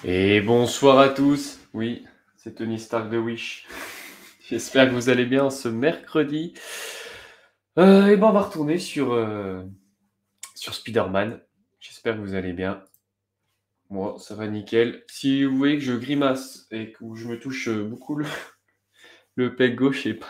Et bonsoir à tous. Oui, c'est Tony Stark de Wish. J'espère que vous allez bien ce mercredi. Et ben on va retourner sur Spider-Man. J'espère que vous allez bien. Moi, ça va nickel. Si vous voyez que je grimace et que je me touche beaucoup le pec gauche, c'est pas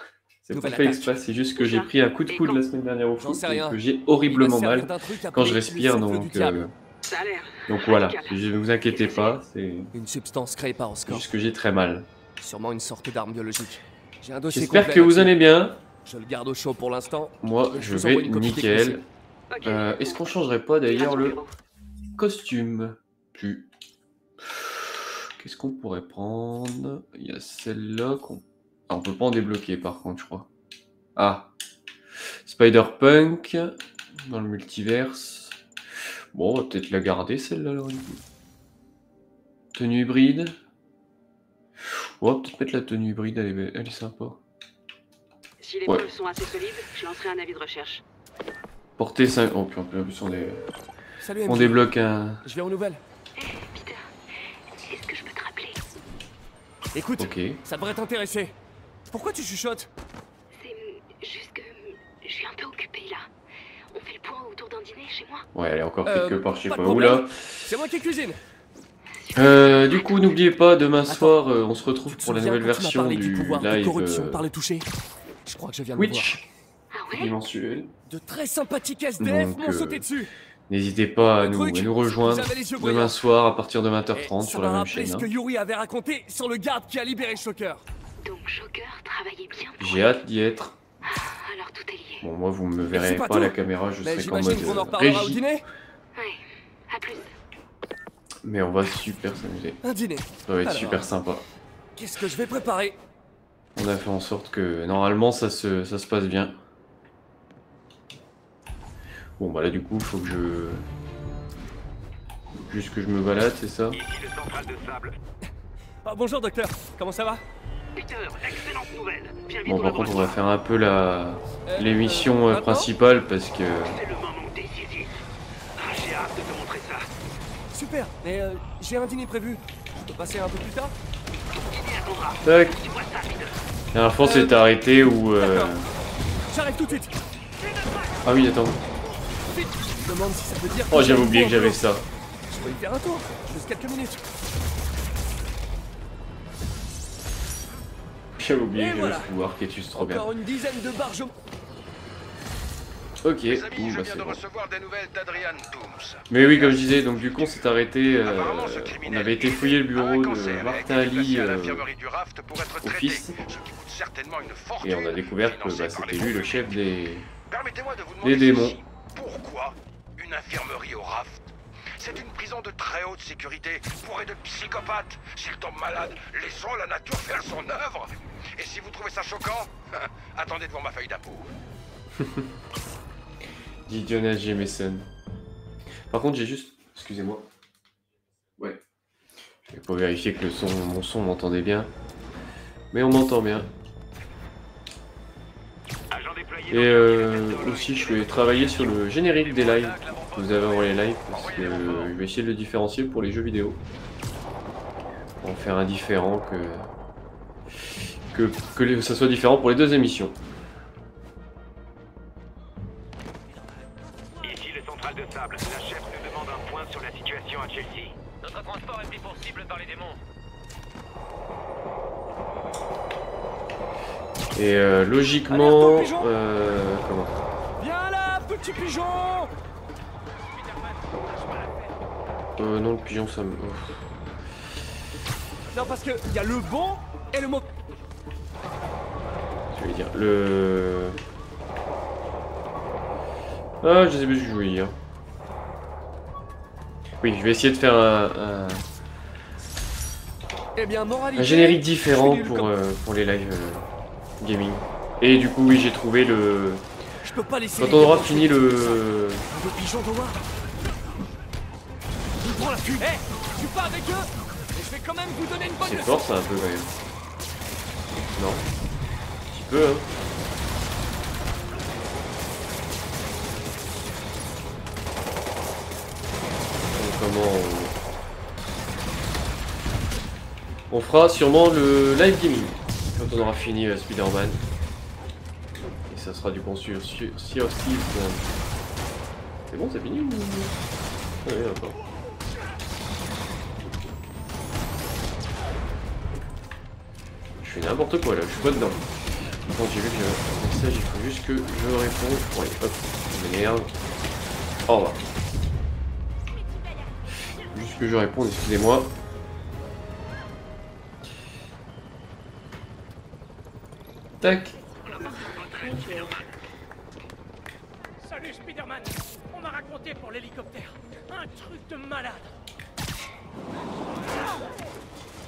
Nouvelle fait attaque. exprès, c'est juste que Où j'ai ça? pris un coup de Et coude quand? la semaine dernière au J'en foot sais et rien. que j'ai Il va horriblement se servir mal d'un truc quand je appelé le respire, souffle du donc diable. Ça a l'air voilà. radical. Ne vous inquiétez pas, c'est Une substance créée par Oscorp. juste que j'ai très mal. Sûrement une sorte d'arme biologique. J'ai un dossier J'espère complet que vous là-dessus. allez bien. Je le garde au chaud pour l'instant. Moi, Mais je vous envoie vais une copie nickel. Ok. Est-ce qu'on changerait pas Il reste d'ailleurs au le bureau. costume? Plus. Qu'est-ce qu'on pourrait prendre? Il y a celle-là qu'on... Ah, on peut pas en débloquer par contre, je crois. Ah. Spider-Punk dans le multiverse. Bon, on va peut-être la garder celle-là alors. Du coup. Tenue hybride. On va peut-être mettre la tenue hybride, elle est sympa. Si les Ouais. preuves sont assez solides, je lancerai un avis de recherche. Portée 5... Oh, puis en plus Salut on MJ. débloque un... Je viens aux nouvelles. Peter, est-ce que je peux te rappeler? Écoute, Ok. ça devrait t'intéresser. Pourquoi tu chuchotes? C'est juste que je suis un peu occupée là. On fait le point autour d'un dîner chez moi? Ouais, elle est encore quelque part, je sais pas de pas où problème. là. C'est moi qui cuisine. Du coup, n'oubliez pas, demain soir, on se retrouve Tu te pour la souviens nouvelle quand tu m'as version parlé du pouvoir de live corruption par le toucher? Je crois que je viens de le voir. Twitch Ah ouais? bimensuel. De très sympathiques SDF Donc, m'ont sauté dessus. N'hésitez pas à Le nous truc, rejoindre vous avez les yeux demain brillants. soir à partir de Et 20h30 ça sur m'a la même rappelé chaîne. ce que Yuri avait raconté sur le garde qui a libéré Shocker. Donc Joker travaillait bien pour... J'ai hâte d'y être. Ah, alors tout est lié. Bon, moi, vous me c'est verrez pas pas à la tout. caméra, je Mais serai qu'en j'imagine mode qu'on en reparlera au régie. dîner. Ouais, à plus. Mais on va super s'amuser. Un dîner. Ça va être Alors. super sympa. Qu'est-ce que je vais préparer? On a fait en sorte que normalement ça se passe bien. Bon, bah là, du coup, faut que juste que je me balade, c'est ça? Ici le central de sable. Ah, bonjour docteur, comment ça va? Peter, excellente nouvelle. Viens vite Bon, au par contre, on va laboratoire. faire un peu l'émission maintenant principale parce que... C'est le moment décisif. Ah, j'ai hâte de te montrer ça. Super, mais j'ai un dîner prévu. Je peux passer un peu plus tard? Dîner attendra. Tac. Tu vois ça, Peter? La dernière fois, c'était arrêté où... D'accord. J'arrive tout de suite. Ah oui, attends. Vite, je me demande si ça veut dire Oh, j'avais j'ai oublié un que j'avais boulot. ça. Je vais y faire un tour, juste quelques minutes. J'avais oublié Et que voilà. j'avais ce pouvoir qui est juste trop bien. Encore une dizaine de barges. Ok, Mes amis, bon, je bah viens c'est de bon. recevoir des nouvelles d'Adrian Toomes. Mais oui, comme je disais, donc du coup, on s'est arrêté... Apparemment, ce on criminel avait été fouiller le a bureau un cancer de et a Martin été placé Ali à l'infirmerie du Raft pour être traité, office. ce qui coûte certainement une fortune. Et on a découvert que financée bah, par c'était les lui le fonds chef des... Permettez-moi de vous Les demander démons. ceci. Pourquoi une infirmerie au Raft? C'est une prison de très haute sécurité, bourrée de psychopathes. S'ils tombent malades, laissons la nature faire son œuvre. Et si vous trouvez ça choquant, attendez de voir ma feuille d'impôt. dit Jonas Jameson. Par contre, j'ai juste... Excusez-moi. Ouais. Je vais pas vérifier que mon son m'entendait bien. Mais on m'entend bien. Agent déployé Et aussi, je vais travailler sur le générique des lives. Que vous avez avant les lives, parce que je vais essayer de le différencier pour les jeux vidéo. On va faire un différent que ça soit différent pour les deux émissions. Ici le central de sable. La chef nous demande un point sur la situation à Chelsea. Notre transport est pris pour cible par les démons. Et logiquement... Alerte au pigeon. comment? Viens là, petit pigeon. Non, le pigeon, ça me... Non, parce que y a le bon et le mauvais. Je vais dire, le... Ah, je sais plus ce que je voulais dire. Oui, je vais essayer de faire Eh bien, moralité. un générique différent je suis nul pour les lives gaming. Et du coup, oui, j'ai trouvé le... Je peux pas laisser. Quand les on aura gamins fini tuer le... Le pigeon doit. Il prend la fuite. Hé, je suis pas avec eux. Mais je vais quand même vous donner une bonne C'est leçon. fort ça un peu quand même. Non? Un petit peu, hein. Donc, comment On fera sûrement le live gaming quand on aura fini Spider-Man. Et ça sera du coup sur Sea of Thieves. C'est bon, c'est fini ou... Ah oui, d'accord. Je fais n'importe quoi là, je suis pas dedans. Quand j'ai vu qu'il y avait un message, il faut juste que je réponde. Ouais, hop, ça m'énerve. Au revoir. Juste que je réponde, excusez-moi. Tac. Salut Spider-Man. On m'a raconté pour l'hélicoptère. Un truc de malade.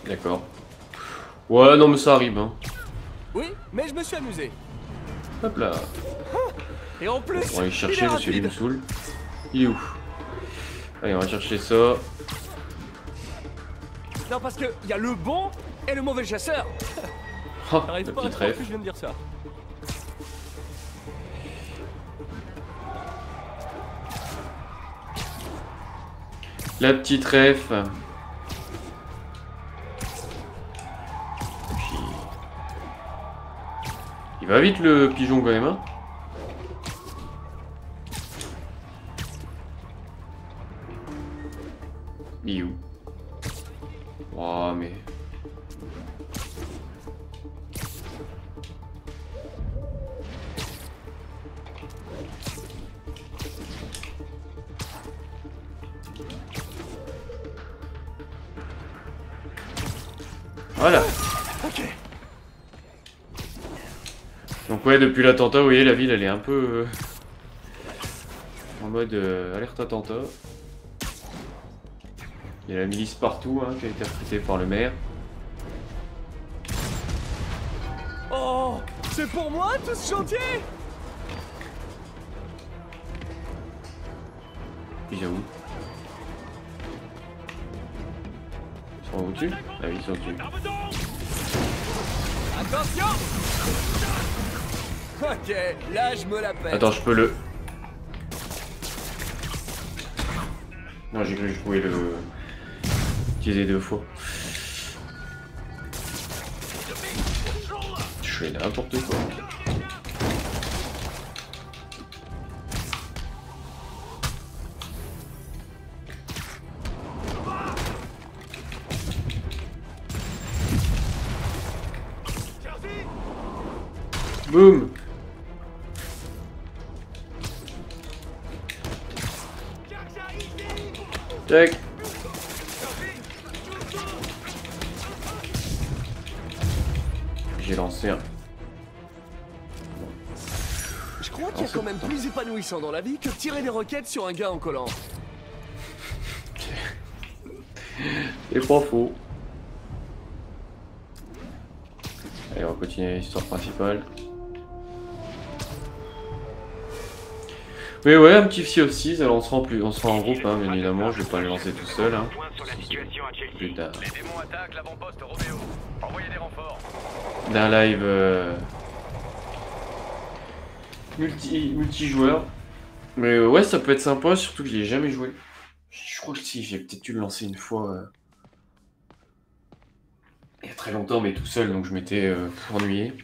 D'accord. Ouais, non mais ça arrive, hein. Oui, mais je me suis amusé. Hop là. Et en plus, On va aller il chercher, est parce que lui rapide. me saoule. Il est où? Allez, on va chercher ça. Non, parce que y a le bon et le mauvais chasseur. Oh, la T'arrives pas à petite croire rêve. que je viens de dire ça. La petite ref. Puis... Il va vite le pigeon quand même, hein. Il est où? Oh mais... Voilà. Ok. Donc ouais, depuis l'attentat, vous voyez, la ville, elle est un peu... en mode alerte attentat. Il y a la milice partout, hein, qui a été recrutée par le maire. Oh, c'est pour moi tout ce chantier. Ils sont où? Ils sont au-dessus? Ah oui, ils sont au-dessus. Attention. Ok, là je me la pète. Attends, je peux le... Non, j'ai cru que je pouvais le... utiliser 2 fois. Je fais n'importe quoi. Boum. Tac. J'ai lancé un. Je crois qu'il y a quand même plus épanouissant dans la vie que de tirer des roquettes sur un gars en collant. C'est pas faux. Allez, on va continuer l'histoire principale. Oui, ouais, un petit Sea of Thieves, alors on sera en groupe, hein, bien évidemment, je vais pas le lancer tout seul. Hein. Point sur la situation à Chelsea. Plus tard. Les démons attaquent l'avant-poste Roméo. Envoyez des renforts. D'un live multijoueur. Mais ouais, ça peut être sympa, surtout que j'y ai jamais joué. Je crois que si, j'ai peut-être dû le lancer une fois il y a très longtemps, mais tout seul, donc je m'étais ennuyé.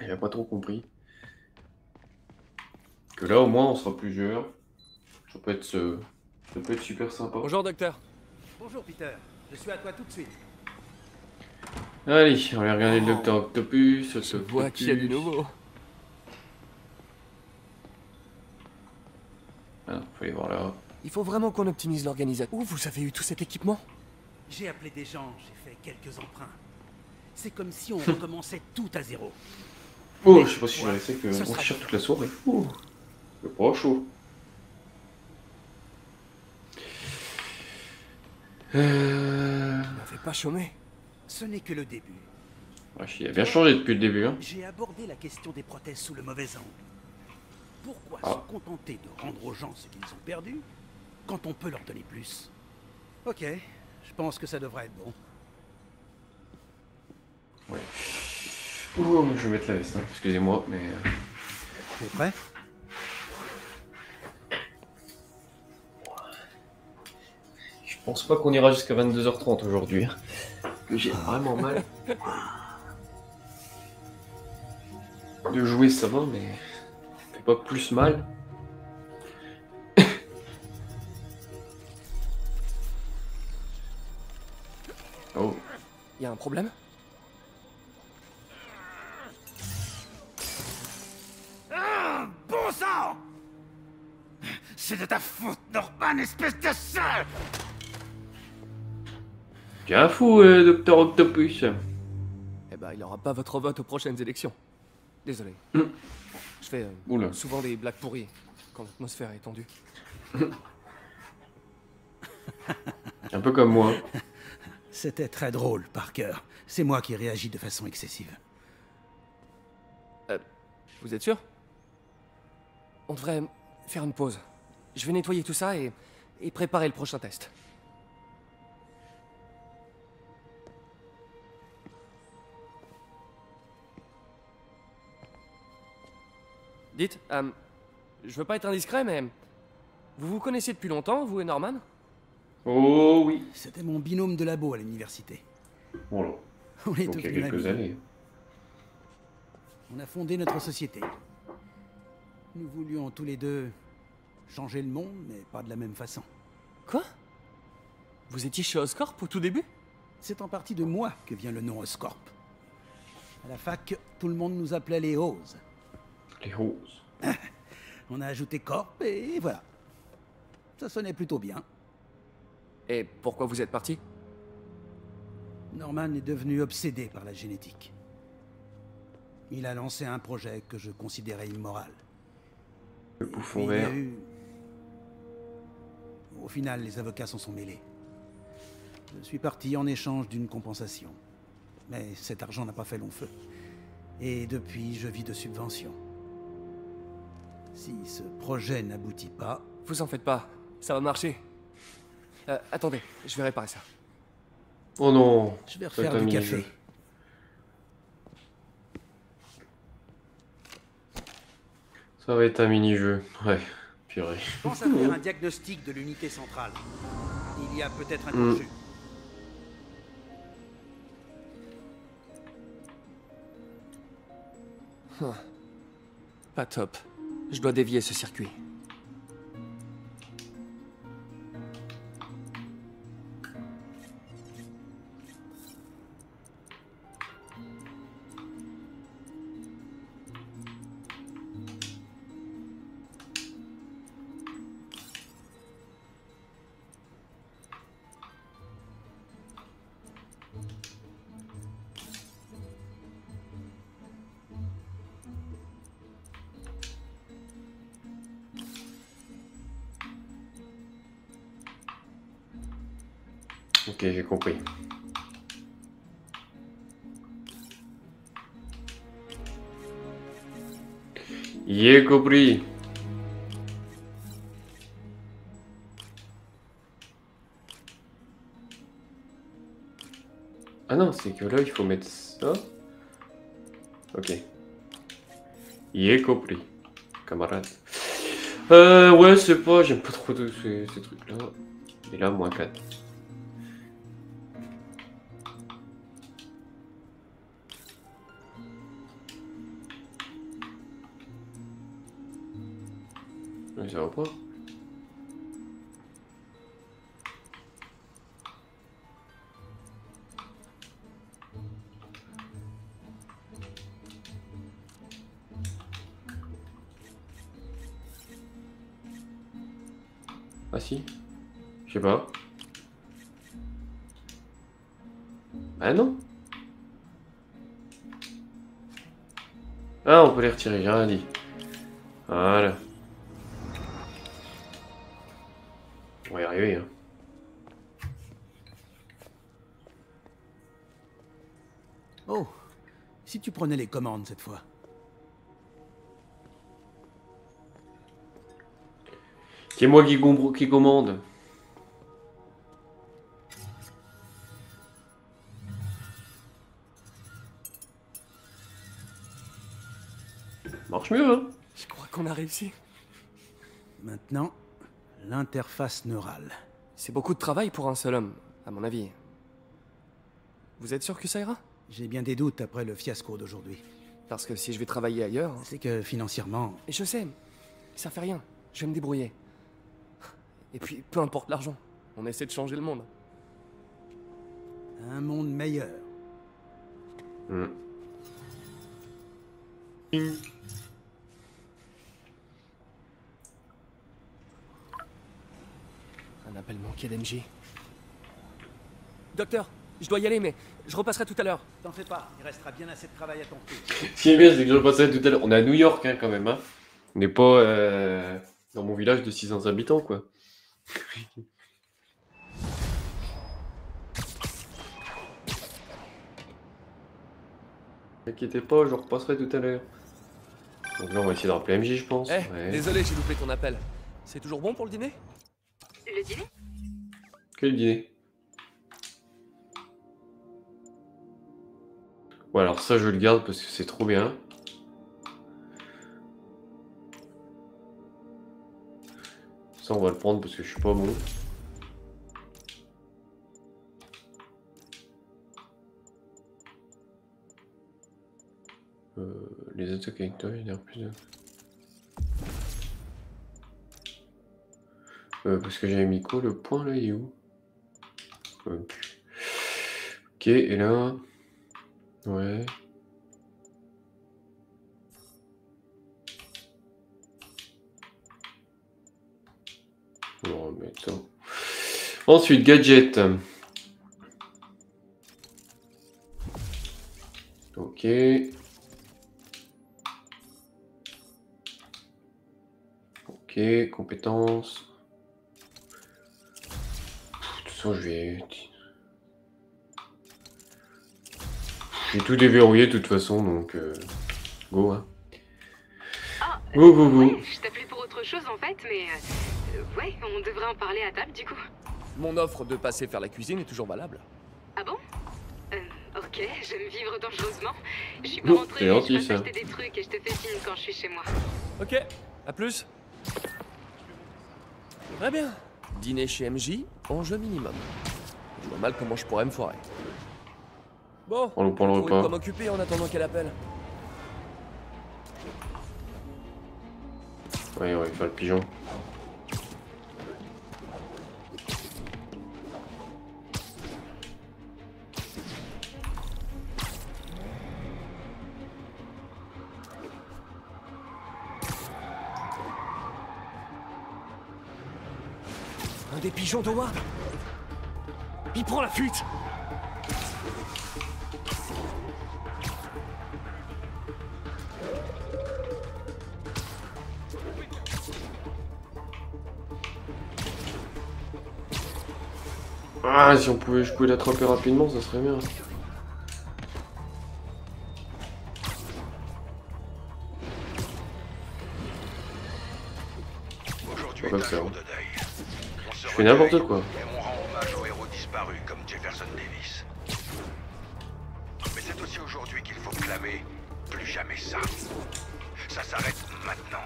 Il a pas trop compris. Que là, au moins, on sera plusieurs. Ça peut être super sympa. Bonjour docteur. Bonjour Peter, je suis à toi tout de suite. Allez, on va regarder le Docteur Octopus. Je vois qu'il y a du nouveau. Ah, faut aller voir là. Il faut vraiment qu'on optimise l'organisation. Où vous avez eu tout cet équipement? J'ai appelé des gens, j'ai fait quelques emprunts. C'est comme si on recommençait tout à zéro. Oh, je sais pas si je vais rester que Ce on sera tire toute la soirée. Ouh, c'est pas chaud. Vous m'avez pas chômé. Ce n'est que le début. Il a bien changé depuis le début. Hein. J'ai abordé la question des prothèses sous le mauvais angle. Pourquoi Ah. se contenter de rendre aux gens ce qu'ils ont perdu quand on peut leur donner plus? Ok, je pense que ça devrait être bon. Ouais. Ouh, je vais mettre la veste, hein. Excusez-moi, mais... T'es prêt? Je pense pas qu'on ira jusqu'à 22h30 aujourd'hui. que j'ai vraiment mal. De jouer, ça va, mais ça fait pas plus mal. Oh. Y a un problème? Bon sang! C'est de ta faute, Norman, espèce de sale! T'es un fou, Docteur Octopus. Eh ben, il aura pas votre vote aux prochaines élections. Désolé. Mm. Je fais Oula. souvent des blagues pourries quand l'atmosphère est tendue. Un peu comme moi. C'était très drôle, Parker. C'est moi qui réagis de façon excessive. Vous êtes sûr? On devrait faire une pause. Je vais nettoyer tout ça et préparer le prochain test. Dites, je veux pas être indiscret, mais vous vous connaissez depuis longtemps, vous et Norman? Oh oui. C'était mon binôme de labo à l'université. Bon là. On est Donc il y a devenus quelques amis. années. On a fondé notre société. Nous voulions tous les deux changer le monde, mais pas de la même façon. Quoi? Vous étiez chez Oscorp au tout début? C'est en partie de moi que vient le nom Oscorp. À la fac, tout le monde nous appelait les Oz. Les roses. On a ajouté Corp et voilà. Ça sonnait plutôt bien. Et pourquoi vous êtes parti? Norman est devenu obsédé par la génétique. Il a lancé un projet que je considérais immoral. Le Puis bouffon il y vert. a eu... Au final, les avocats s'en sont mêlés. Je suis parti en échange d'une compensation. Mais cet argent n'a pas fait long feu. Et depuis, je vis de subventions. Si ce projet n'aboutit pas... Vous en faites pas, ça va marcher. Attendez, je vais réparer ça. Oh non. Je vais Ça va refaire être un du mini-jeu. café. Ça va être un mini-jeu. Ouais. Purée. Je pense à faire un diagnostic de l'unité centrale. Il y a peut-être un Mm. conçu. Pas top. Je dois dévier ce circuit. Ok, j'ai compris. J'ai compris. Ah non, c'est que là, il faut mettre ça. Ok. J'ai compris, camarade. Ouais, c'est pas... J'aime pas trop de ces trucs-là. Et là, moins 4. Mais ça va pas. Ah si. Je sais pas. Ah non. Ah, on peut les retirer, j'ai rien dit. Voilà. On va y arriver, hein. Oh, si tu prenais les commandes cette fois. C'est moi qui commande. Marche mieux, hein. Je crois qu'on a réussi. Maintenant, l'interface neurale. C'est beaucoup de travail pour un seul homme, à mon avis. Vous êtes sûr que ça ira? J'ai bien des doutes après le fiasco d'aujourd'hui. Parce que si je vais travailler ailleurs... C'est que financièrement, Et je sais, ça fait rien. Je vais me débrouiller. Et puis, peu importe l'argent. On essaie de changer le monde. un monde meilleur. Un appel manqué d'MJ. Docteur, je dois y aller, mais je repasserai tout à l'heure. T'en fais pas, il restera bien assez de travail à ton tour. Ce qui est bien, c'est que je repassais tout à l'heure. On est à New York, hein, quand même. Hein. On n'est pas dans mon village de 600 habitants, quoi. T'inquiétez pas, je repasserai tout à l'heure. Donc là, on va essayer de rappeler MJ, je pense. Eh, désolé, j'ai loupé ton appel. C'est toujours bon pour le dîner? Le dîner? Quel dîner? Ouais, alors ça, je le garde parce que c'est trop bien. Ça, on va le prendre parce que je suis pas bon. Les attaques avec toi, il y a plus de... parce que j'avais mis quoi, le point là, il est où? Ok, et là... Ouais... On va remettre ça. Ensuite, gadget. Ok. Ok, compétences. De toute façon, je vais... J'ai tout déverrouillé de toute façon, donc... Go, hein. Ah, Go, go, go. ouais, je t'appelais pour autre chose en fait, mais... ouais, on devrait en parler à table du coup. Mon offre de passer faire la cuisine est toujours valable. Ah bon? Ok, j'aime vivre dangereusement. Je suis pas Oh, rentrée, c'est mais gentil, je passe ça. acheter des trucs et je te fais signe quand je suis chez moi. Ok, à plus. Très bien. Dîner chez MJ, enjeu minimum. Je vois mal comment je pourrais me foirer. Bon, On loupe le trouver de repas. quoi m'occuper en attendant qu'elle appelle. Ouais, on va faire le pigeon. Un des pigeons d'Howard. Il prend la fuite. Ah, si on pouvait, je pouvais l'attraper rapidement, ça serait bien. Aujourd'hui Ouais, est un ça jour va. de deuil. On se Je fais n'importe recueille quoi. Et on rend hommage aux héros disparus comme Jefferson Davis. Mais c'est aussi aujourd'hui qu'il faut clamer plus jamais ça. Ça s'arrête maintenant.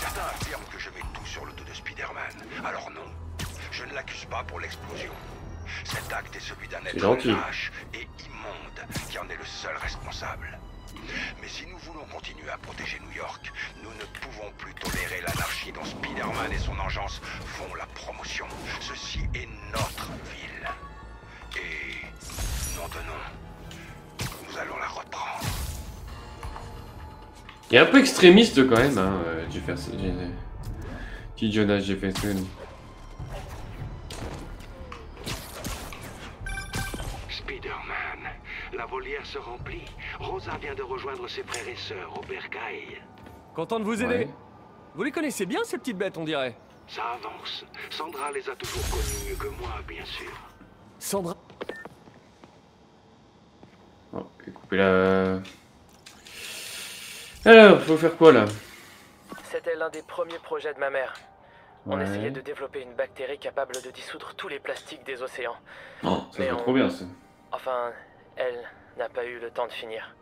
Certains affirment que je mets tout sur le dos de Spider-Man. Alors non, je ne l'accuse pas pour l'explosion. Cet acte est celui d'un être gentil. lâche et immonde qui en est le seul responsable. Mais si nous voulons continuer à protéger New York, nous ne pouvons plus tolérer l'anarchie dont Spider-Man et son engeance font la promotion. Ceci est notre ville. Et nom de nom, nous allons la reprendre. Il est un peu extrémiste quand même, hein, Jefferson. Petit Jonas Jefferson. Spider-Man, la volière se remplit. Rosa vient de rejoindre ses frères et sœurs au bercail. Content de vous aider. Ouais. Vous les connaissez bien, ces petites bêtes, on dirait. Ça avance. Sandra les a toujours connus mieux que moi, bien sûr. Sandra... Oh, je vais couper la... Alors, faut faire quoi là? C'était l'un des premiers projets de ma mère. On Ouais. essayait de développer une bactérie capable de dissoudre tous les plastiques des océans. Oh, ça Mais serait on- trop bien ça. Enfin, elle n'a pas eu le temps de finir.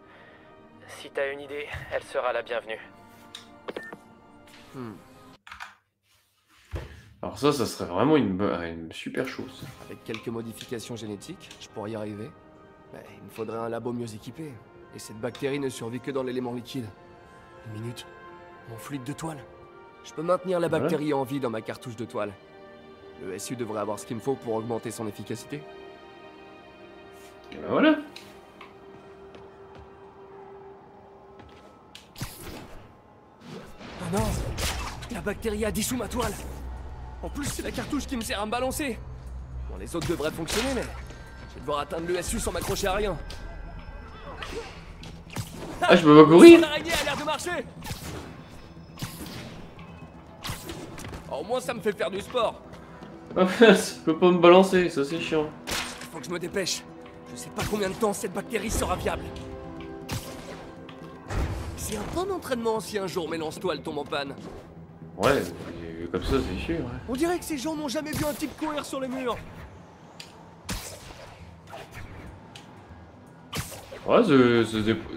Si t'as une idée, elle sera la bienvenue. Alors ça serait vraiment une super chose. Avec quelques modifications génétiques, je pourrais y arriver. Mais il me faudrait un labo mieux équipé. Et cette bactérie ne survit que dans l'élément liquide. Une minute. Mon fluide de toile. Je peux maintenir la bactérie en vie dans ma cartouche de toile. Le SU devrait avoir ce qu'il me faut pour augmenter son efficacité. Et ben voilà. Oh non! La bactérie a dissous ma toile! En plus, c'est la cartouche qui me sert à me balancer! Bon, les autres devraient fonctionner, mais... je vais devoir atteindre le SU sans m'accrocher à rien. Ah, je peux pas courir? L'araignée a l'air de marcher! Oh, au moins, ça me fait faire du sport! Ah, je peux pas me balancer, ça c'est chiant. Faut que je me dépêche. Je sais pas combien de temps cette bactérie sera viable. C'est un bon entraînement si un jour mes lance-toiles tombent en panne. Ouais, comme ça c'est sûr. Ouais, On dirait que ces gens n'ont jamais vu un type courir sur les murs. ouais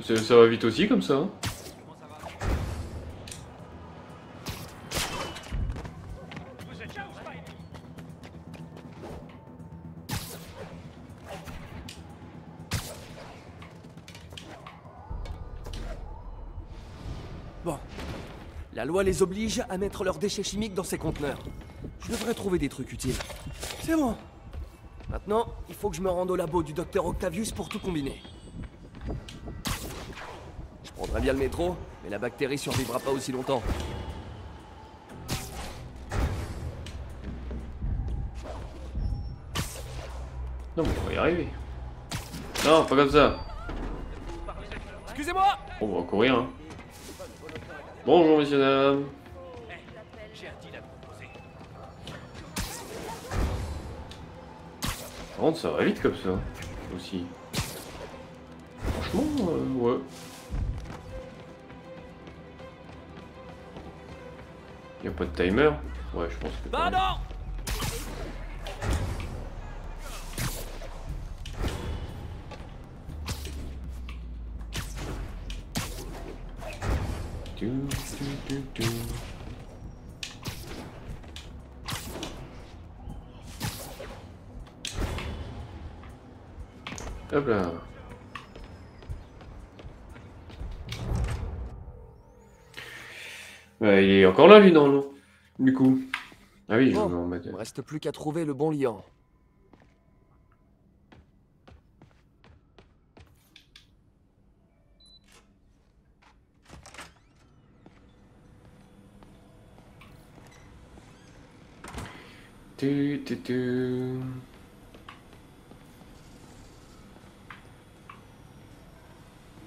ça va vite aussi comme ça. Hein. Vous êtes là ou Spidey? Bon. La loi les oblige à mettre leurs déchets chimiques dans ces conteneurs. Je devrais trouver des trucs utiles. C'est bon. Maintenant, il faut que je me rende au labo du docteur Octavius pour tout combiner. Je prendrai bien le métro, mais la bactérie survivra pas aussi longtemps. Non mais on va y arriver. Non, pas comme ça. Excusez-moi! On va courir. Hein. Bonjour messieurs dames. J'ai un deal à te proposer. Par contre ça va vite comme ça. Aussi. Franchement, ouais. Y'a pas de timer? Ouais, je pense que... Bah non! Hop là. Bah, il est encore là lui dans l'eau. Du coup. Ah oui, je vais Bon, m'en mettre. il me reste plus qu'à trouver le bon liant. Tu.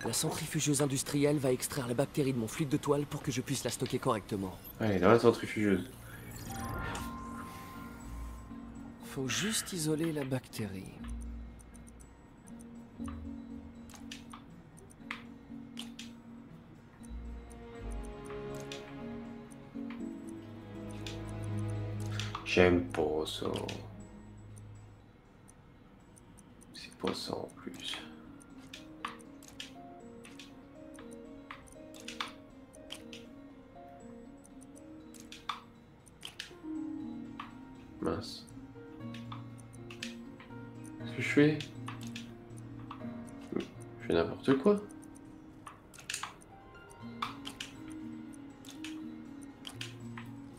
La centrifugeuse industrielle va extraire la bactérie de mon fluide de toile pour que je puisse la stocker correctement. Allez, dans la centrifugeuse. Faut juste isoler la bactérie. J'aime pas ça. C'est pas ça en plus. Mince. Qu'est-ce que je fais? Je fais n'importe quoi.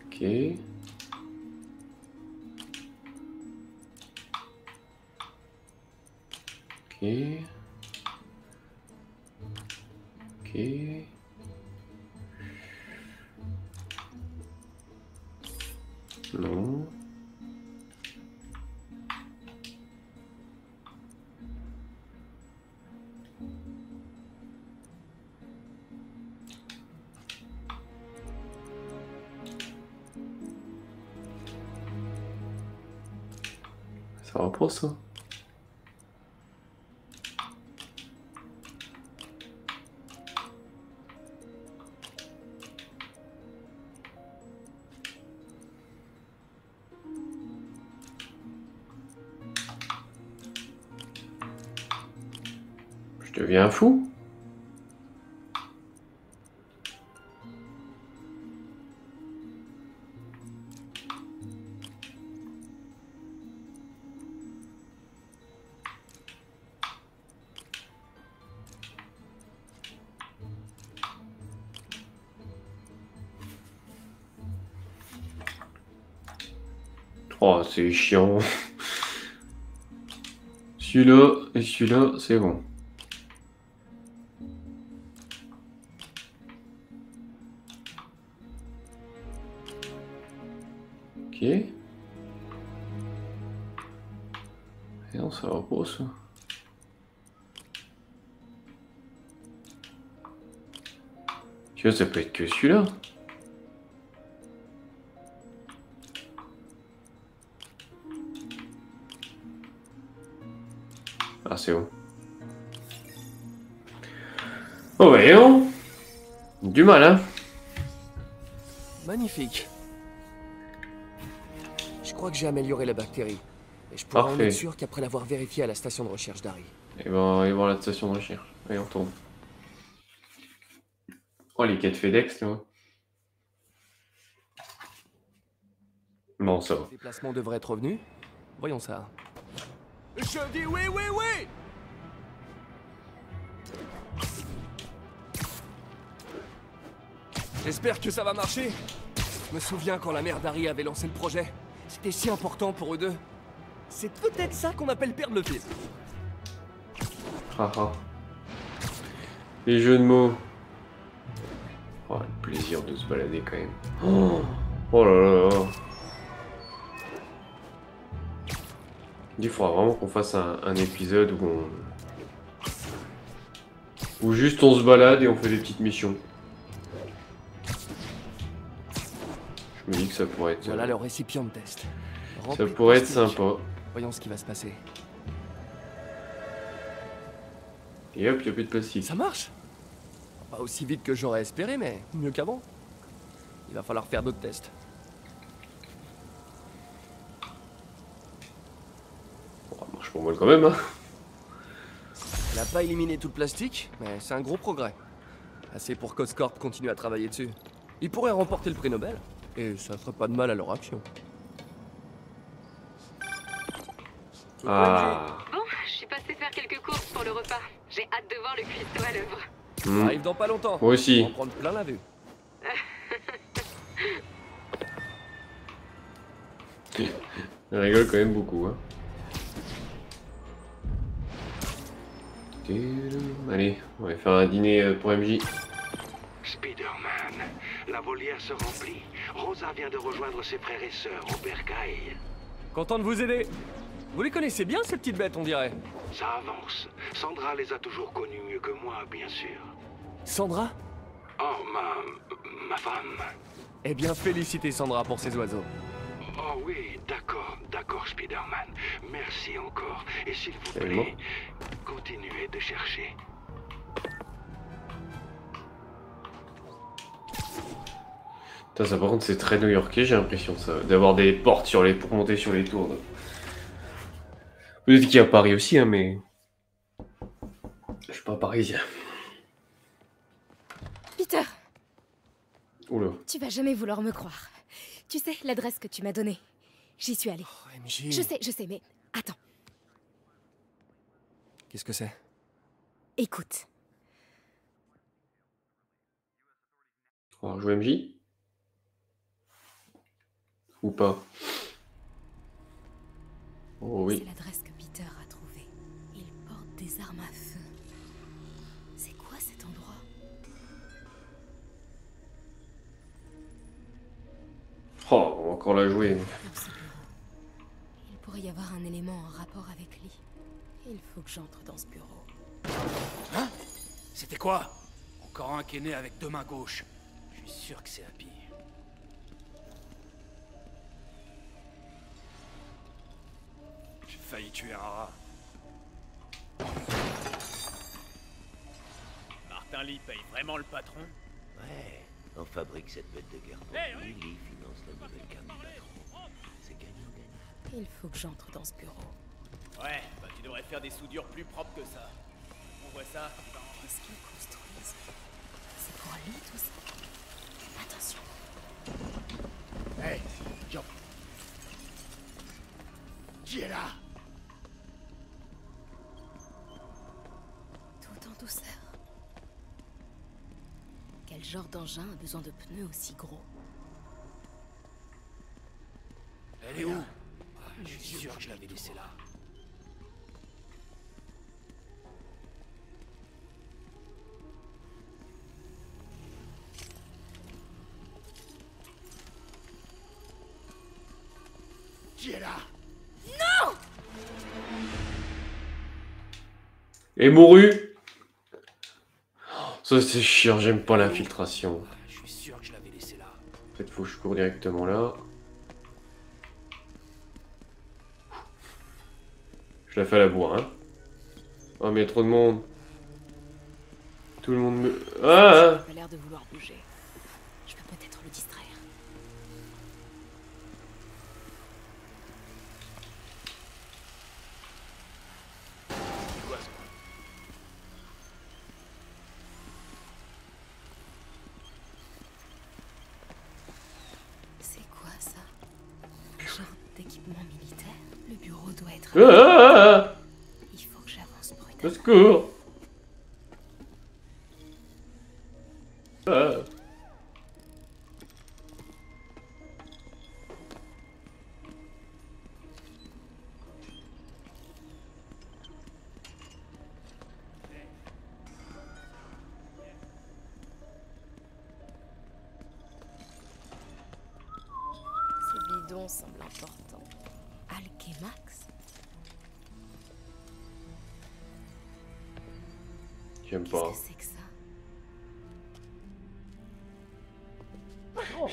Ok. Ok. Ok. Non. Ça va pas ça. Je deviens fou. Oh, c'est chiant. Celui-là et celui-là, c'est bon. Ok. Et non, ça va pas ça. Tu vois, ça peut être que celui-là. Ah, c'est bon. Oh, voyons. Du mal, hein. Magnifique. Je crois que j'ai amélioré la bactérie. Et je pourrais en Parfait. être sûr qu'après l'avoir vérifié à la station de recherche d'Harry. Et ben, on va aller voir la station de recherche. Allez, on retourne. Oh, les quêtes FedEx, là. Bon, ça va. Le déplacement devrait être revenu. Voyons ça. Je dis oui, oui, oui! J'espère que ça va marcher. Je me souviens quand la mère d'Harry avait lancé le projet. C'était si important pour eux deux. C'est peut-être ça qu'on appelle perdre le fil. Haha. Les jeux de mots. Oh, le plaisir de se balader quand même. Oh, oh là là là. Il faudra vraiment qu'on fasse un épisode où juste on se balade et on fait des petites missions. Je me dis que ça pourrait être... Voilà le récipient de test. Ça pourrait être sympa. Voyons ce qui va se passer. Et hop, il n'y a plus de plastique. Ça marche. Pas aussi vite que j'aurais espéré, mais mieux qu'avant. Il va falloir faire d'autres tests. Oh, ça marche pour moi quand même, hein. Elle n'a pas éliminé tout le plastique, mais c'est un gros progrès. Assez pour qu'Oscorp continue à travailler dessus. Ils pourraient remporter le prix Nobel, et ça ferait pas de mal à leur action. Ah. Bon, je suis passée faire quelques courses pour le repas. J'ai hâte de voir le cuistot à l'œuvre. Ça arrive dans pas longtemps. Moi aussi. On va en prendre plein la vue. Elle rigole quand même beaucoup, hein. Allez, on va faire un dîner pour MJ. Spider-Man, la volière se remplit. Rosa vient de rejoindre ses frères et sœurs au bercail. Content de vous aider. Vous les connaissez bien, ces petites bêtes, on dirait. Ça avance. Sandra les a toujours connus mieux que moi, bien sûr. Sandra? Oh, ma femme. Eh bien, félicitez Sandra pour ses oiseaux. Oh oui, d'accord, Spider-Man. Merci encore. Et s'il vous Elle est plaît, morte. continuez de chercher. Putain, ça par contre c'est très new-yorkais, j'ai l'impression ça, d'avoir des portes sur les pour monter sur les tours. Là. Peut-être qu'il y a Paris aussi, hein, mais je suis pas parisien. Peter, Oula. tu vas jamais vouloir me croire. Tu sais, l'adresse que tu m'as donnée. J'y suis allée. Oh, MJ. Je sais, mais attends, Qu'est-ce que c'est? écoute. On va jouer MJ ou pas? Oh C'est oui. l'adresse que Peter a trouvée. Il porte des armes à feu. C'est quoi cet endroit? Oh, on va encore la jouer. Dans ce bureau. Il pourrait y avoir un élément en rapport avec lui. Il faut que j'entre dans ce bureau. Hein? C'était quoi? Encore un qui est né avec deux mains gauches. Je suis sûr que c'est Happy. J'ai failli tuer un rat. Martin Lee paye vraiment le patron? Ouais, on fabrique cette bête de guerre pour lui, Lee finance la nouvelle carte du patron. C'est gagnant-gagnant. Il faut que j'entre dans ce bureau. Ouais, bah tu devrais faire des soudures plus propres que ça. On voit ça? Qu'est-ce qu'ils construisent? C'est pour lui tout ça? Attention. Hey, Joe. Qui est là? Tout en douceur. Quel genre d'engin a besoin de pneus aussi gros? Elle est où? Je suis sûr que je l'avais laissé là. Qui est là? Et mouru. Ça c'est chiant, j'aime pas l'infiltration. Je suis sûr que je l'avais laissé là. En fait, faut que je cours directement là. Je la fais à la bourre, hein. Oh, mais il y a trop de monde. Tout le monde me... Ah, Il a pas l'air de vouloir bouger. Je peux peut-être le distraire. C'est quoi ça? C'est quoi ça? Un genre d'équipement militaire? Le bureau doit être... ah, Il faut que j'avance au prudemment. secours. Ah. Ce bidon semble important. Alchemax? J'aime Qu'est-ce pas. que c'est que ça?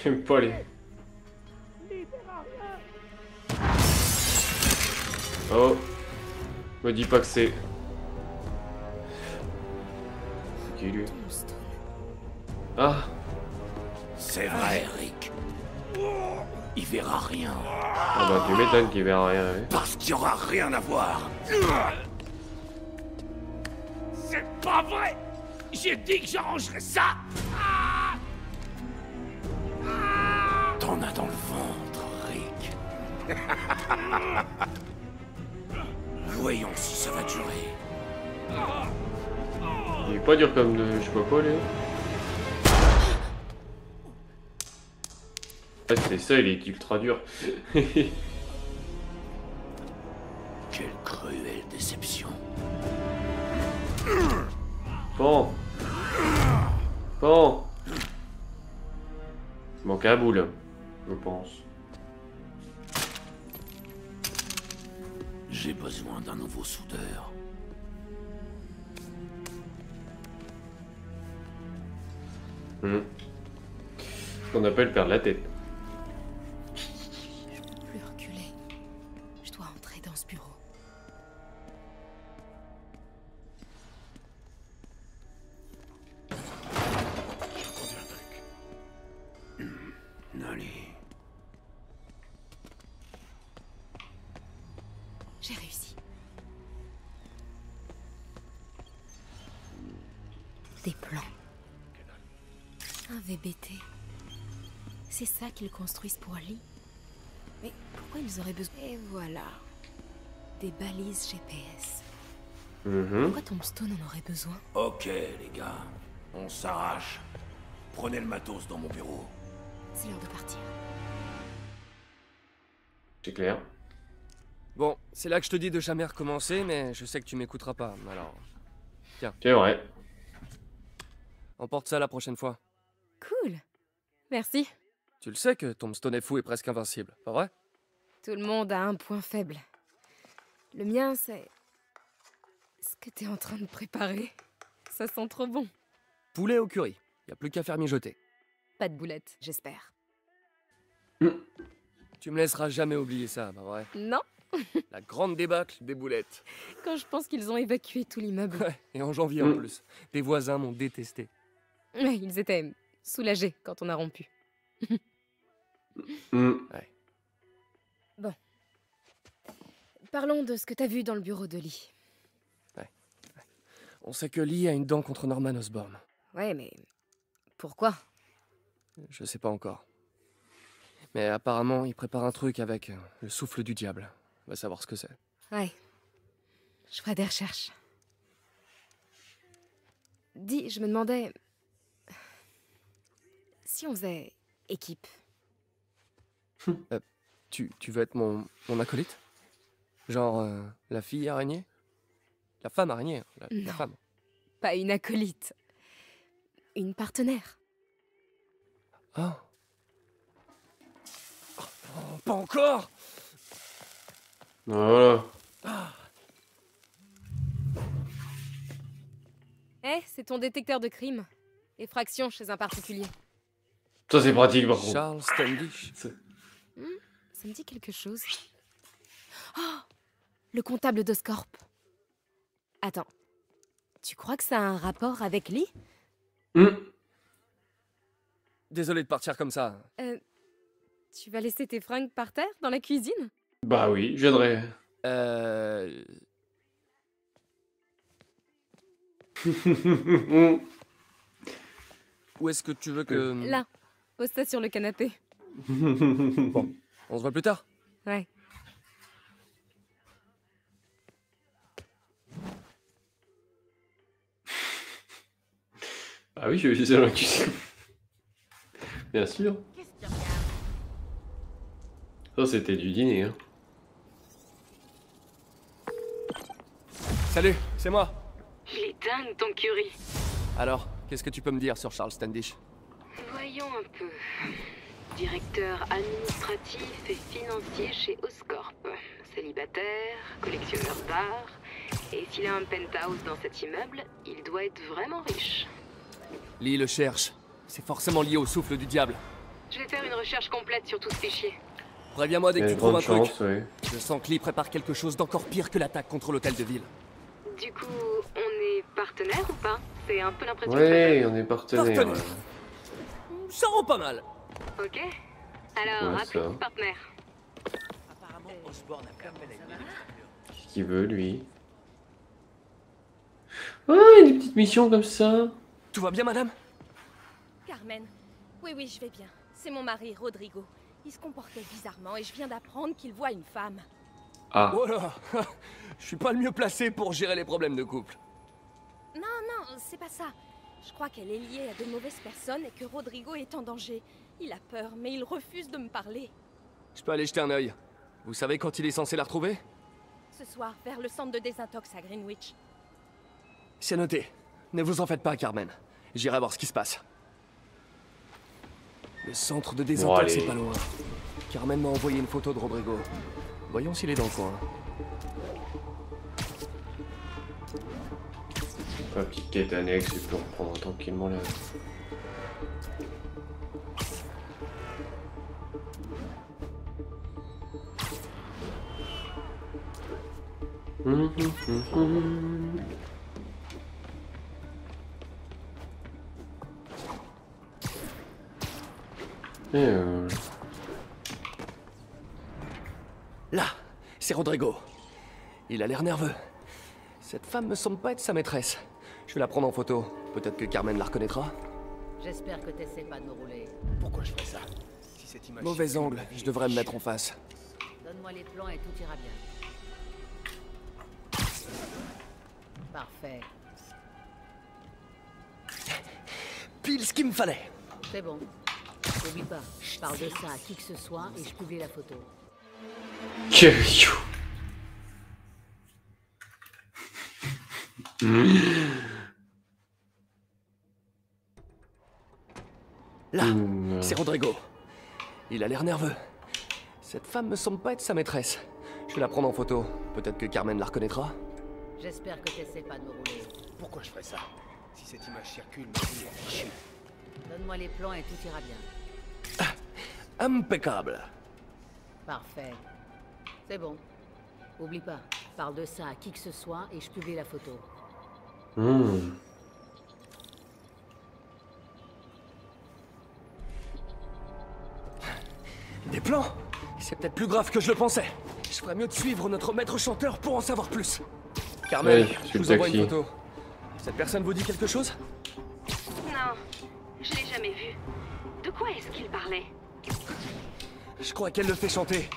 J'aime pas les... Oh. Me dis pas que c'est... Qui lui? Tombstone. Ah. C'est vrai, Rick. Il verra rien. Ah bah tu m'étonnes qu'il verra rien. Ouais. Parce qu'il y aura rien à voir. C'est pas vrai. J'ai dit que j'arrangerais ça. T'en as dans le ventre, Rick. Voyons si ça va durer. Il est pas dur comme de... je sais pas quoi, Léo. Ah, c'est ça, il est ultra dur. Quelle cruelle déception. Bon. Bon. Il manque un bout, là. Je pense. J'ai besoin d'un nouveau soudeur. Ce qu'on appelle perdre la tête. Je peux plus reculer. Je dois entrer dans ce bureau. J'ai entendu un truc. Allez. J'ai réussi. Des plans. Un VBT. C'est ça qu'ils construisent pour Lee. Mais pourquoi ils auraient besoin... Et voilà. Des balises GPS. Pourquoi Tombstone en aurait besoin? Ok, les gars. On s'arrache. Prenez le matos dans mon bureau. C'est l'heure de partir. C'est clair. Bon, c'est là que je te dis de jamais recommencer, mais je sais que tu m'écouteras pas, alors... C'est vrai. Emporte ça la prochaine fois. Cool. Merci. Tu le sais que Tombstone est fou et presque invincible, pas vrai? Tout le monde a un point faible. Le mien, c'est... ce que t'es en train de préparer. Ça sent trop bon. Poulet au curry. Y a plus qu'à faire mijoter. Pas de boulettes, j'espère. Tu me laisseras jamais oublier ça, pas vrai? Non, La grande débâcle des boulettes. quand je pense qu'ils ont évacué tout l'immeuble. Ouais, et en janvier en plus. Tes voisins m'ont détesté. Ouais, ils étaient soulagés quand on a rompu. Ouais. Bon. Parlons de ce que t'as vu dans le bureau de Lee. On sait que Lee a une dent contre Norman Osborn. Ouais, mais... pourquoi? Je sais pas encore. Mais apparemment, il prépare un truc avec le souffle du diable. On va savoir ce que c'est. Ouais. Je ferai des recherches. Dis, je me demandais... si on faisait équipe. Tu veux être mon acolyte? Genre, la fille araignée? La femme araignée, la Non. femme. Pas une acolyte. Une partenaire. Oh. Oh, pas encore! Voilà. Eh, c'est ton détecteur de crime. Effraction chez un particulier. Ça, c'est pratique, par contre. Charles Standish. Ça me dit quelque chose. Oh, le comptable d'Oscorp. Attends. Tu crois que ça a un rapport avec Lee? Désolé de partir comme ça. Tu vas laisser tes fringues par terre dans la cuisine? Bah oui, je viendrai. Où est-ce que tu veux que... Là, pose ça sur le canapé. Bon, on se voit plus tard. Ouais. Ah oui, je vais laisser dans la cuisine. Bien sûr. Ça, c'était du dîner, hein. Salut, c'est moi. Il est dingue ton curry. Alors, qu'est-ce que tu peux me dire sur Charles Standish? Voyons un peu. Directeur administratif et financier chez Oscorp. Célibataire, collectionneur d'art. Et s'il a un penthouse dans cet immeuble, il doit être vraiment riche. Lee le cherche. C'est forcément lié au souffle du diable. Je vais faire une recherche complète sur tout ce fichier. Préviens-moi dès que Il y a tu de trouves un grandes truc. chances, ouais. Je sens que Lee prépare quelque chose d'encore pire que l'attaque contre l'hôtel de ville. Du coup, on est partenaires ou pas? C'est un peu l'impression que Ouais, on est partenaires. Partenaires. Ouais. Ça rend pas mal. ça fait. Ok. Alors, Ouais, appelons ça. ce partenaire. Qu'est-ce qu'il veut, lui? Ah, il y a des petites missions comme ça. Tout va bien, madame? Carmen. Oui, je vais bien. C'est mon mari, Rodrigo. Il se comportait bizarrement et je viens d'apprendre qu'il voit une femme. Ah, Oh là. Je suis pas le mieux placé pour gérer les problèmes de couple. Non, c'est pas ça. Je crois qu'elle est liée à de mauvaises personnes et que Rodrigo est en danger. Il a peur, mais il refuse de me parler. Je peux aller jeter un œil. Vous savez quand il est censé la retrouver? Ce soir, vers le centre de désintox à Greenwich. C'est noté. Ne vous en faites pas, Carmen. J'irai voir ce qui se passe. Le centre de Bon, désintox allez. c'est pas loin. Carmen m'a envoyé une photo de Rodrigo. Voyons s'il est dans le coin. la petite quête annexe et puis on reprendra tranquillement la... Là, c'est Rodrigo. Il a l'air nerveux. Cette femme me semble pas être sa maîtresse. Je vais la prendre en photo. Peut-être que Carmen la reconnaîtra. J'espère que t'essaies pas de me rouler. Pourquoi je ferais ça? Si cette image... Mauvais angle, je devrais me mettre en face. Donne-moi les plans et tout ira bien. Parfait. Pile ce qu'il me fallait. C'est bon. N'oublie pas, je parle de ça à qui que ce soit et je publie la photo. Là, c'est Rodrigo. Il a l'air nerveux. Cette femme me semble pas être sa maîtresse. Je vais la prendre en photo. Peut-être que Carmen la reconnaîtra. J'espère que t'essaies pas de me rouler. Pourquoi je ferais ça? Si cette image circule, Donne-moi les plans et tout ira bien. Impeccable. Parfait. C'est bon. Oublie pas, parle de ça à qui que ce soit et je publie la photo. Des plans? C'est peut-être plus grave que je le pensais. Je ferais mieux de suivre notre maître chanteur pour en savoir plus. Carmen, Oui, je vous envoie une photo. Cette personne vous dit quelque chose? Non, je l'ai jamais vu. De quoi est-ce qu'il parlait? Je crois qu'elle le fait chanter.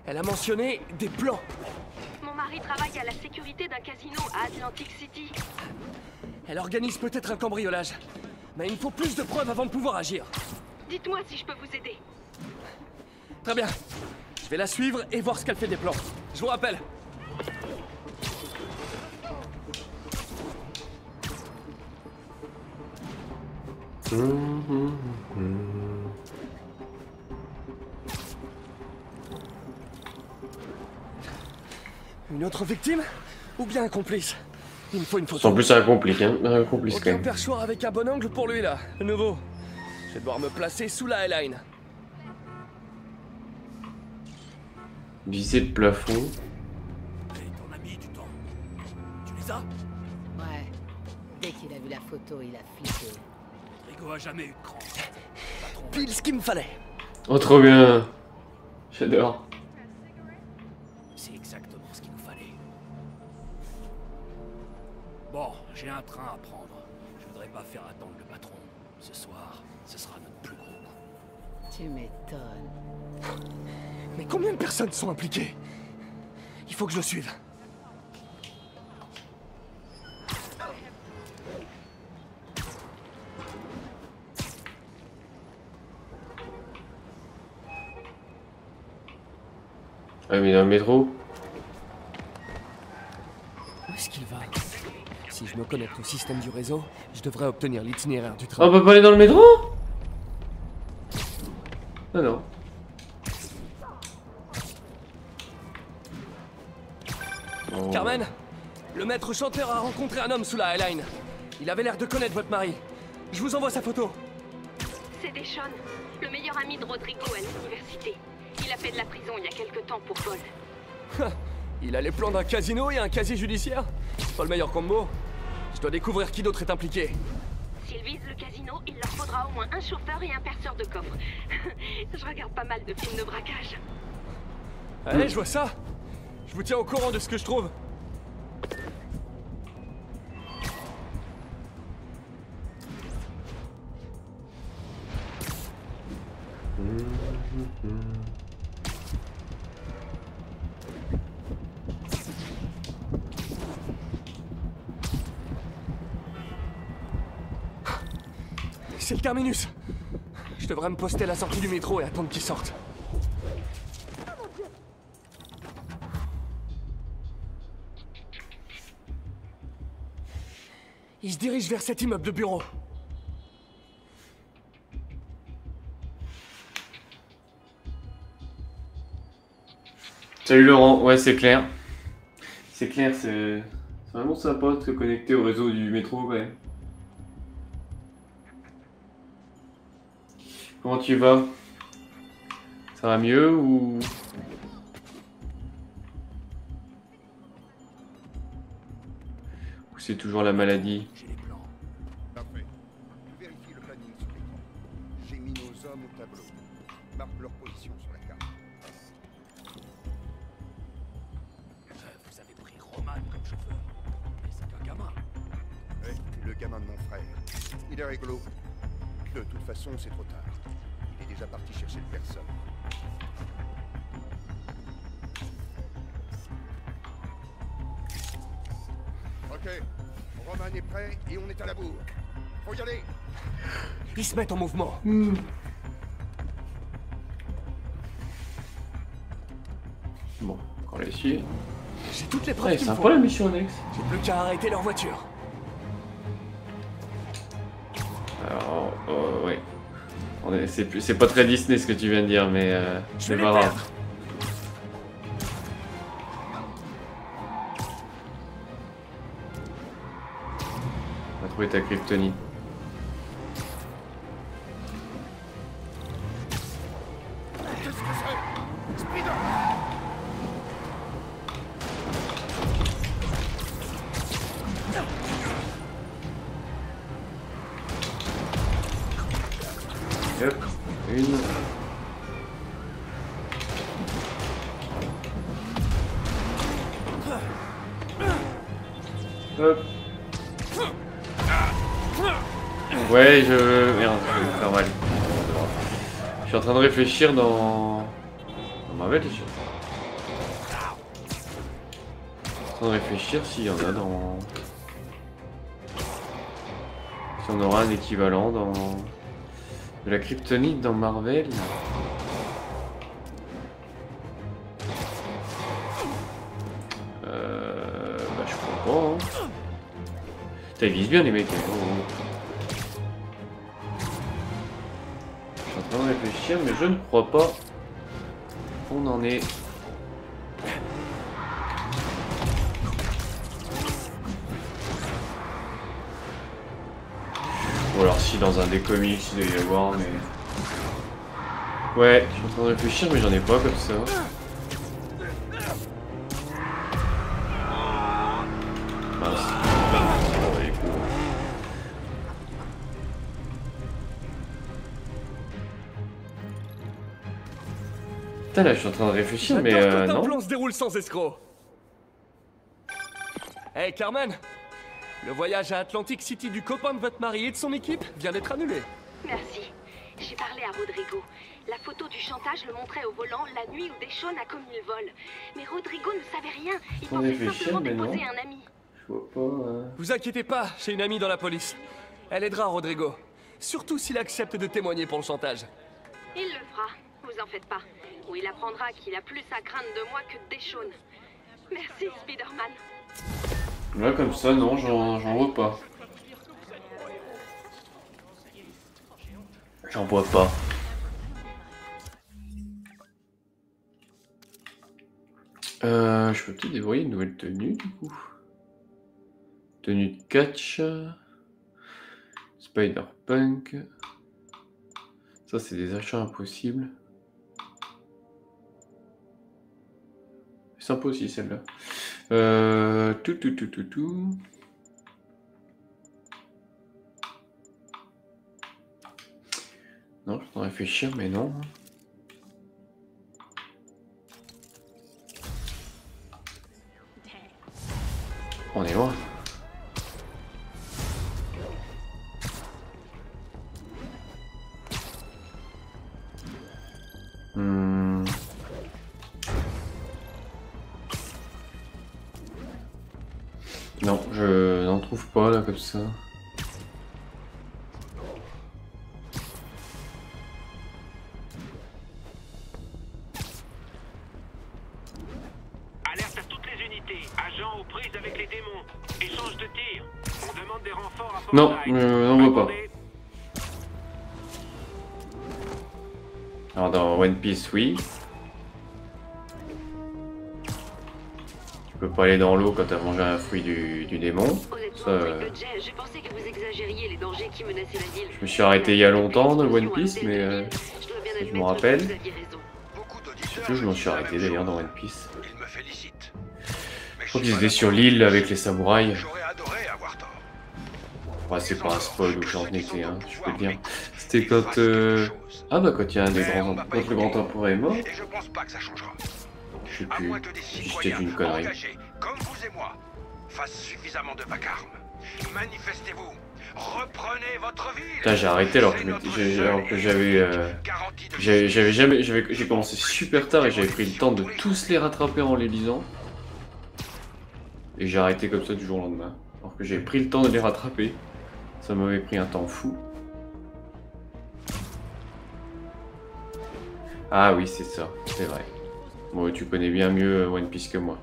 Elle a mentionné des plans. Mon mari travaille à la sécurité d'un casino à Atlantic City. Elle organise peut-être un cambriolage. Mais il me faut plus de preuves avant de pouvoir agir. Dites-moi si je peux vous aider. Très bien. Je vais la suivre et voir ce qu'elle fait des plans. Je vous rappelle. Une autre victime? Ou bien un complice? Il me faut une photo. En plus, c'est un complice, hein. Un complice quand Aucun même. perchoir avec un bon angle pour lui là, le nouveau. Je vais devoir me placer sous la Highline. Visée de plafond. Et ton ami du temps. Tu les as? Ouais. Dès qu'il a vu la photo, il a flippé. Rigo a jamais eu de cran. Pile ce qu'il me fallait. Oh, trop bien. J'adore. C'est exactement ce qu'il nous fallait. Bon, j'ai un train à prendre. Je voudrais pas faire attendre le patron. Ce soir, ce sera notre plus gros coup. Tu m'étonnes. Mais combien de personnes sont impliquées? Il faut que je le suive. Ah, mais dans le métro. Où est-ce qu'il va? Si je me connecte au système du réseau, je devrais obtenir l'itinéraire du Oh, train. on peut pas aller dans le métro? Ah non. Oh. Carmen, le maître chanteur a rencontré un homme sous la Highline. Il avait l'air de connaître votre mari. Je vous envoie sa photo. C'est Deshawn, le meilleur ami de Rodrigo à l'université. Il a fait de la prison il y a quelque temps pour vol. Il a les plans d'un casino et un casier judiciaire. Pas le meilleur combo. Je dois découvrir qui d'autre est impliqué. S'ils visent le casino, il leur faudra au moins un chauffeur et un perceur de coffre. Je regarde pas mal de films de braquage. Allez, je vois ça. Je vous tiens au courant de ce que je trouve. C'est le terminus. Je devrais me poster à la sortie du métro et attendre qu'il sorte. Il se dirige vers cet immeuble de bureau. Salut Laurent, ouais c'est clair. C'est clair, c'est vraiment sympa de se connecter au réseau du métro quand même. Comment tu vas? Ça va mieux ou... c'est toujours la maladie? J'ai les plans. Parfait. Vérifie le planning sur l'écran. J'ai mis nos hommes au tableau. Marque leur position sur la carte. Vous avez pris Roman comme chauffeur. Mais c'est qu'un gamin. Ouais, le gamin de mon frère. Il est rigolo. De toute façon, c'est trop tard. Il est déjà parti chercher le personne. Ok, Roman est prêt et on est à la bourre. Faut y aller. Ils se mettent en mouvement. Bon, on les suit. J'ai toutes les preuves Ouais, qu'il c'est me sympa faut. la mission annexe. J'ai plus qu'à arrêter leur voiture. Alors, ouais. C'est pas très Disney ce que tu viens de dire, mais c'est pas grave. On va trouver ta kryptonite. Qu'est-ce que c'est? Spider! Hop, une. Hop. Ouais, merde, je vais me faire mal. Je suis en train de réfléchir dans Marvel, je suis en train de réfléchir s'il y en a dans... Si on aura un équivalent dans... De la kryptonite dans Marvel. Oh. Putain, ils visent bien les mecs. Oh. Je suis en train de réfléchir, mais je ne crois pas qu'on en est. Ou alors si dans un des comics il doit y avoir, mais... Ouais, je suis en train de réfléchir, mais j'en ai pas comme ça. Putain, là je suis en train de réfléchir, mais non. Le plan se déroule sans escroc. Hey Carmen, le voyage à Atlantic City du copain de votre mari et de son équipe vient d'être annulé. Merci. J'ai parlé à Rodrigo. La photo du chantage le montrait au volant la nuit où Deshawn a commis le vol. Mais Rodrigo ne savait rien. Il pensait simplement déposer un ami. Je vois pas... Vous inquiétez pas, j'ai une amie dans la police. Elle aidera Rodrigo. Surtout s'il accepte de témoigner pour le chantage. Il le fera, vous en faites pas. Ou il apprendra qu'il a plus à craindre de moi que de Deshawn. Merci, Spider-Man. Là, comme ça, non, j'en vois pas. J'en vois pas. Je peux peut-être dévoyer une nouvelle tenue, du coup. Tenue de catch. Spider-Punk. Ça, c'est des achats impossibles. C'est sympa aussi, celle-là. Tout. Non, je dois réfléchir, mais non. On est loin. Non, je n'en trouve pas là comme ça. Alerte à toutes les unités. Agents aux prises avec les démons. Échange de tirs. On demande des renforts à Non, n'en vois pas. Alors dans One Piece, oui. Tu peux pas aller dans l'eau quand t'as mangé un fruit du démon. Ça, je pensais que vous exagériez les dangers qui menaçaient la ville. je me suis arrêté il y a longtemps dans One Piece, mais je me rappelle. Surtout, je m'en suis arrêté d'ailleurs dans One Piece. Je crois qu'ils étaient sur l'île avec les samouraïs. Ouais, c'est pas un spoil où j'en étais, hein, je peux te dire. C'était quand... Ah bah quand il y a un des grands... Quand le grand empereur est mort. Je sais plus. J'étais d'une connerie. Comme vous et moi, fasse suffisamment de vacarme. Manifestez-vous. Reprenez votre ville. Putain, j'ai arrêté alors que j'ai commencé super tard et j'avais pris le temps de tous les rattraper en les lisant. Et j'ai arrêté comme ça du jour au lendemain. Alors que j'avais pris le temps de les rattraper. Ça m'avait pris un temps fou. Ah oui, c'est ça, c'est vrai. Bon, tu connais bien mieux One Piece que moi.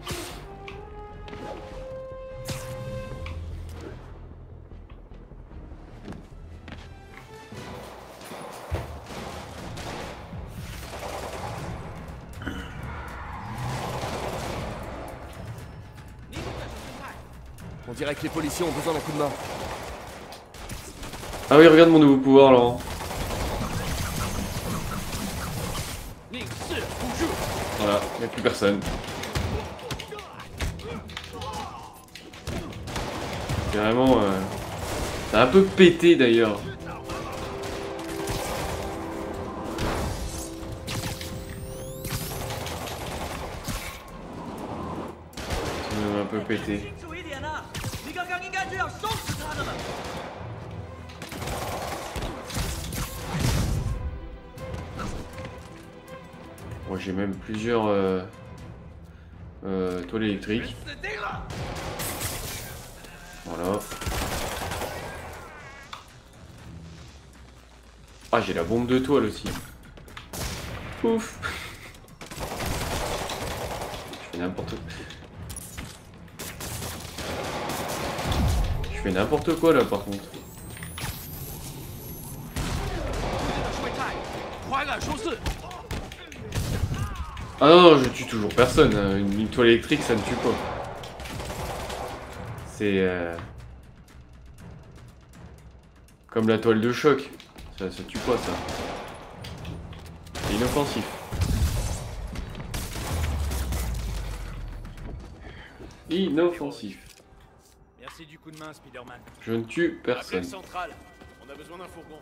On dirait que les policiers ont besoin d'un coup de main. Ah oui, regarde mon nouveau pouvoir là. Voilà, il n'y a plus personne. Carrément, ça a un peu pété d'ailleurs. Ça m'a un peu pété. Moi j'ai même plusieurs toiles électriques. Voilà. Ah, j'ai la bombe de toile aussi. Ouf. Je fais n'importe quoi. Tu fais n'importe quoi là par contre. Ah non, je tue toujours personne. Une toile électrique, ça ne tue pas. C'est comme la toile de choc. Ça tue pas ça. C'est inoffensif. Inoffensif. Merci du coup de main, Spider-Man. Je ne tue personne. Centrale. On a besoin d'un fourgon.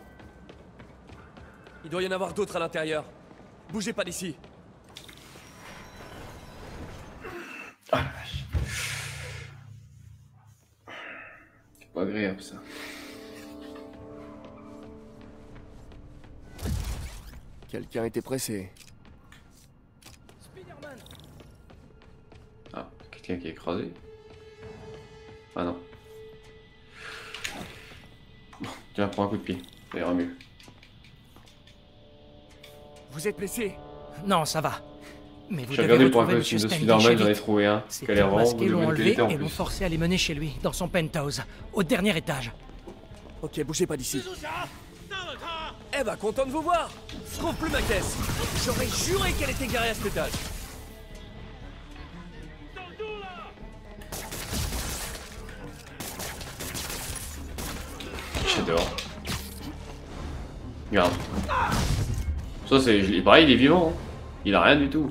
Il doit y en avoir d'autres à l'intérieur. Bougez pas d'ici. Ah la vache. C'est pas agréable ça. Quelqu'un était pressé. Ah, quelqu'un qui est écrasé. Ah non. Bon, tiens, prends un coup de pied. Ça ira mieux. Vous êtes blessé? Non, ça va. Mais vous J'ai devez regardé pour un retrouver costume Monsieur de Stanley Spider-Man, chez j'en ai vite. trouvé un. Ces Qui a l'air types vraiment masqués de l'ont bonne enlevé qualité en et l'ont plus. forcé à les mener chez lui, dans son penthouse, au dernier étage. Ok, bougez pas d'ici. Eva, content de vous voir. Je trouve plus ma caisse. J'aurais juré qu'elle était garée à cet étage. J'adore. Regarde. Ça c'est pareil, il est vivant. Hein. Il a rien du tout.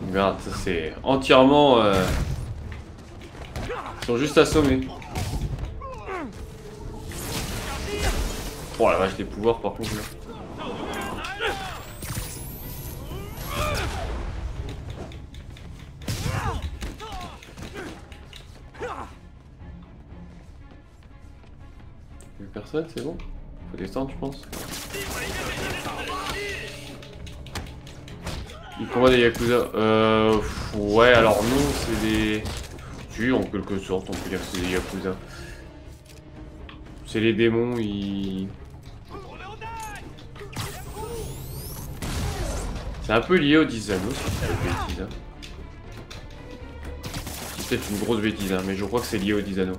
Regarde, ça c'est entièrement... Ils sont juste assommés. Oh la vache, les pouvoirs par contre là. Plus personne, c'est bon? Faut descendre, je pense. Il combat des Yakuza. Ouais, alors non, c'est des... Si, en quelque sorte, on peut dire que c'est des Yakuza. C'est les démons, ils... C'est un peu lié au Dizano, si je dis pas de bêtises. C'est peut-être une grosse bêtise, hein, mais je crois que c'est lié au Dizano.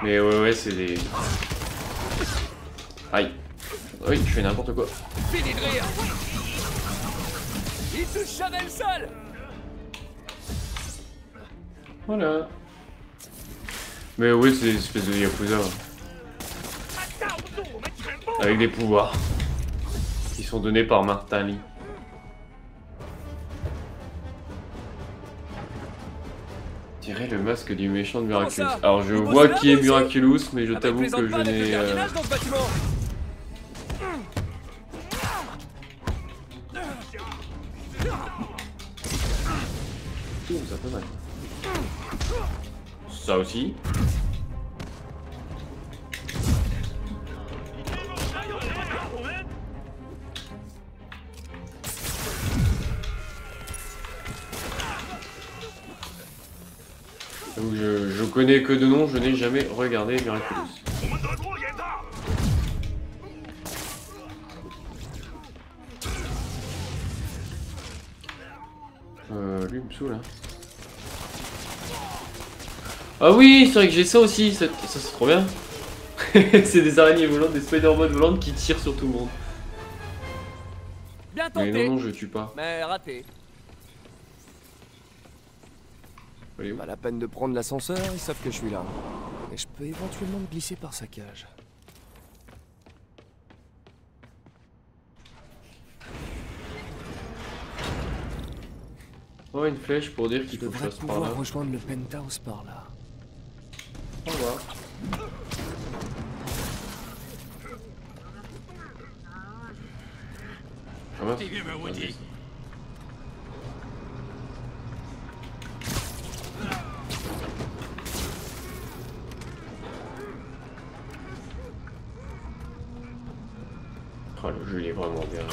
Mais ouais, c'est des... Aïe. Oui, je fais n'importe quoi. Fini de rire. Il touche jamais le sol. Voilà. Mais oui, c'est des espèces de Yakuza. Avec des pouvoirs. Qui sont donnés par Martin Lee. Tirer le masque du méchant de Miraculous. Alors je vois qui est Miraculous, mais je t'avoue que je n'ai... Ouh, ça fait mal. Ça aussi. Je connais que de nom, je n'ai jamais regardé Miraculous. Lui il me saoule hein. Ah oui, c'est vrai que j'ai ça aussi, ça c'est trop bien. C'est des araignées volantes, des Spider-Man volantes qui tirent sur tout le monde. Bien tenté. Mais non, je tue pas. Mais raté. Pas la peine de prendre l'ascenseur, ils savent que je suis là. Et je peux éventuellement me glisser par sa cage. Oh, une flèche pour dire qu'il faut que je fasse par là. Rejoindre le penthouse par là. Au revoir. Ah mince. Oh, le jeu il est vraiment bien.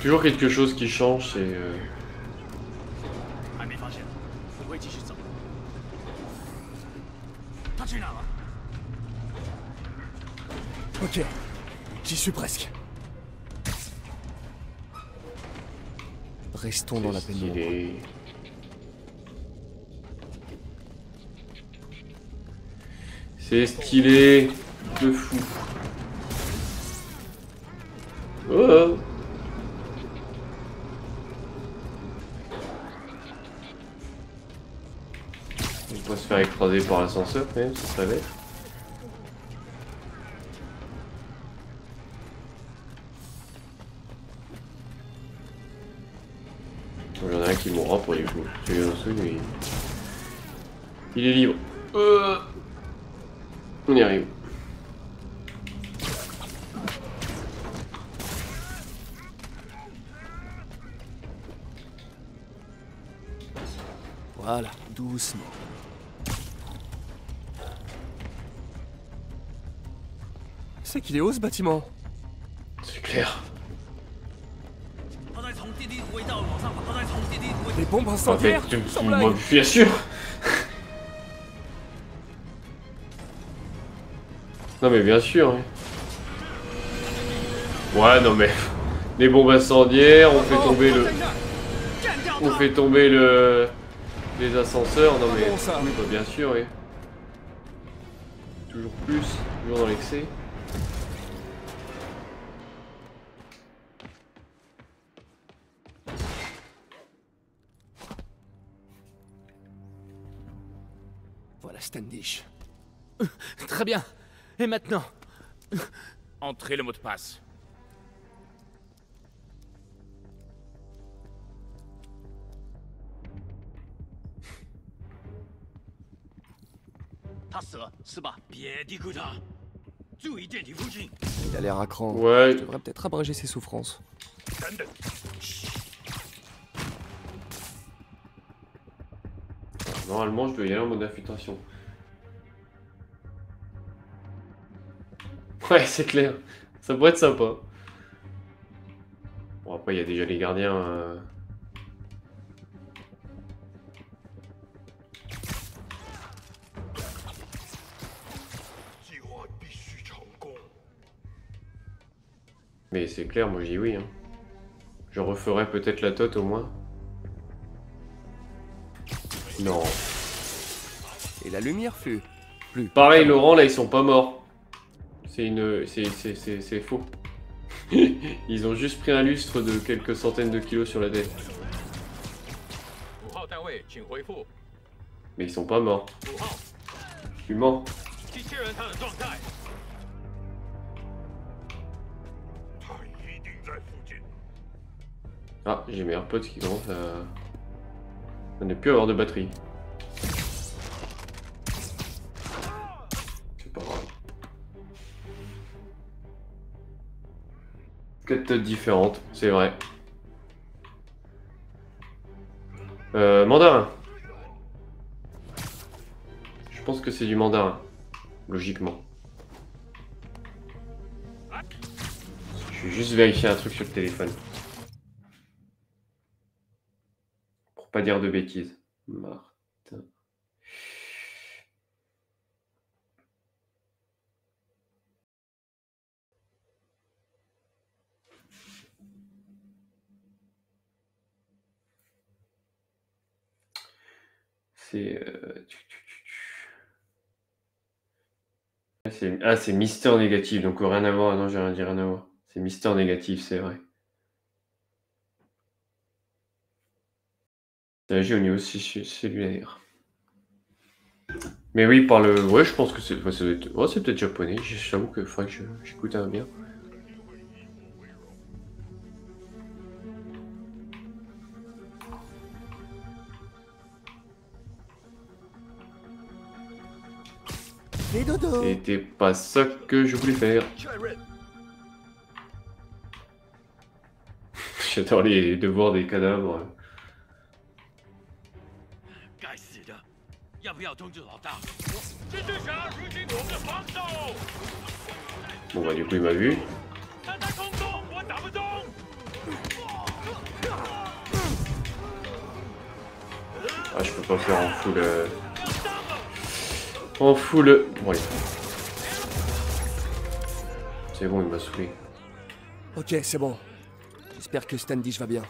Toujours quelque chose qui change, c'est... Ok, j'y suis presque. Restons dans la pénombre. C'est stylé, de fou. Oh. On va se faire écraser par l'ascenseur quand même, ça serait bête. Il y en a un qui mourra pour les coups. Il est libre. On y arrive. Voilà, doucement. C'est qu'il est haut ce bâtiment. C'est clair. Des bombes incendiaires, sans blague. Bien sûr. Non mais bien sûr. Oui. Ouais non mais des bombes incendiaires, on fait tomber le, les ascenseurs. Non mais oui, bah, bien sûr. Oui. Toujours plus, toujours dans l'excès. Voilà Standish. Très bien. Et maintenant? Entrez le mot de passe. Il a l'air à cran. Ouais. Je devrais peut-être abréger ses souffrances. Normalement, je dois y aller en mode infiltration. Ouais, c'est clair. Ça pourrait être sympa. Bon, après, il y a déjà les gardiens. Mais c'est clair, moi je dis oui. Hein. Je referai peut-être la tote au moins. Non. Et la lumière fut plus. Pareil, Laurent, là, ils sont pas morts. C'est faux. Ils ont juste pris un lustre de quelques centaines de kilos sur la tête. Mais ils sont pas morts. Tu mens. Ah, j'ai mes AirPods qui commencent à... On n'est plus à avoir de batterie. C'est pas grave. 4 totes différentes, c'est vrai. Mandarin. Je pense que c'est du mandarin, logiquement. Je vais juste vérifier un truc sur le téléphone. Pour pas dire de bêtises. Martin. C'est... Ah, c'est Mister Négatif, donc rien à voir. Non, j'ai rien dit, rien à voir. C'est Mister Négatif, c'est vrai. J'ai au niveau cellulaire. Mais oui, par le... Ouais, je pense que c'est... Ouais, c'est peut-être japonais. J'avoue qu'il faudrait que j'écoute un bien. Et dodo. C'était pas ça que je voulais faire. J'adore les devoirs des cadavres. Bon bah du coup il m'a vu. Ah je peux pas faire en full... En full... Bon allez. C'est bon, il m'a saoulé. Ok, c'est bon. J'espère que Standish va bien.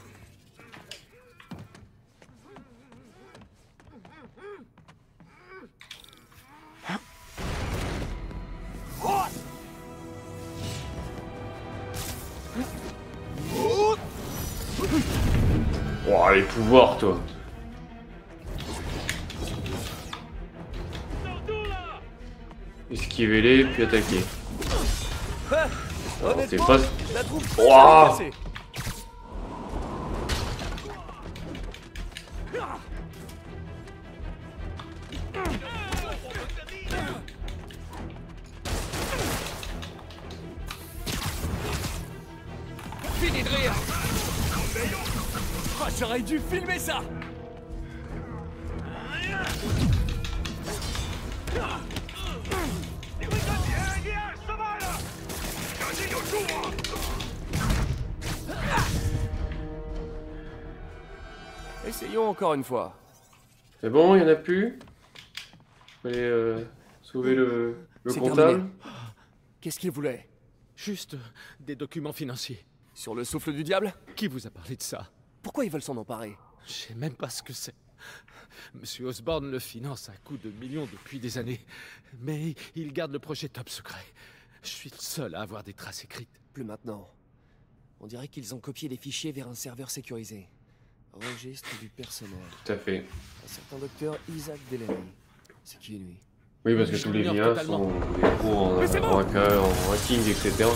Oh, les pouvoirs, toi. Esquivez-les, puis attaquer. Alors, c'est pas... Wow. Fini de rire. Oh, j'aurais dû filmer ça. Essayons encore une fois. C'est bon, il n'y en a plus. Fallait sauver le comptable. Qu'est-ce qu'il voulait? Juste des documents financiers. Sur le souffle du diable? Qui vous a parlé de ça? Pourquoi ils veulent s'en emparer? Je sais même pas ce que c'est. Monsieur Osborn le finance à coups de millions depuis des années. Mais il garde le projet top secret. Je suis le seul à avoir des traces écrites. Plus maintenant. On dirait qu'ils ont copié les fichiers vers un serveur sécurisé. Registre du personnel. Tout à fait. Un certain docteur Isaac Delaney. C'est qui lui? Oui, parce que tous les liens sont des cours en hacker, en hacking, etc.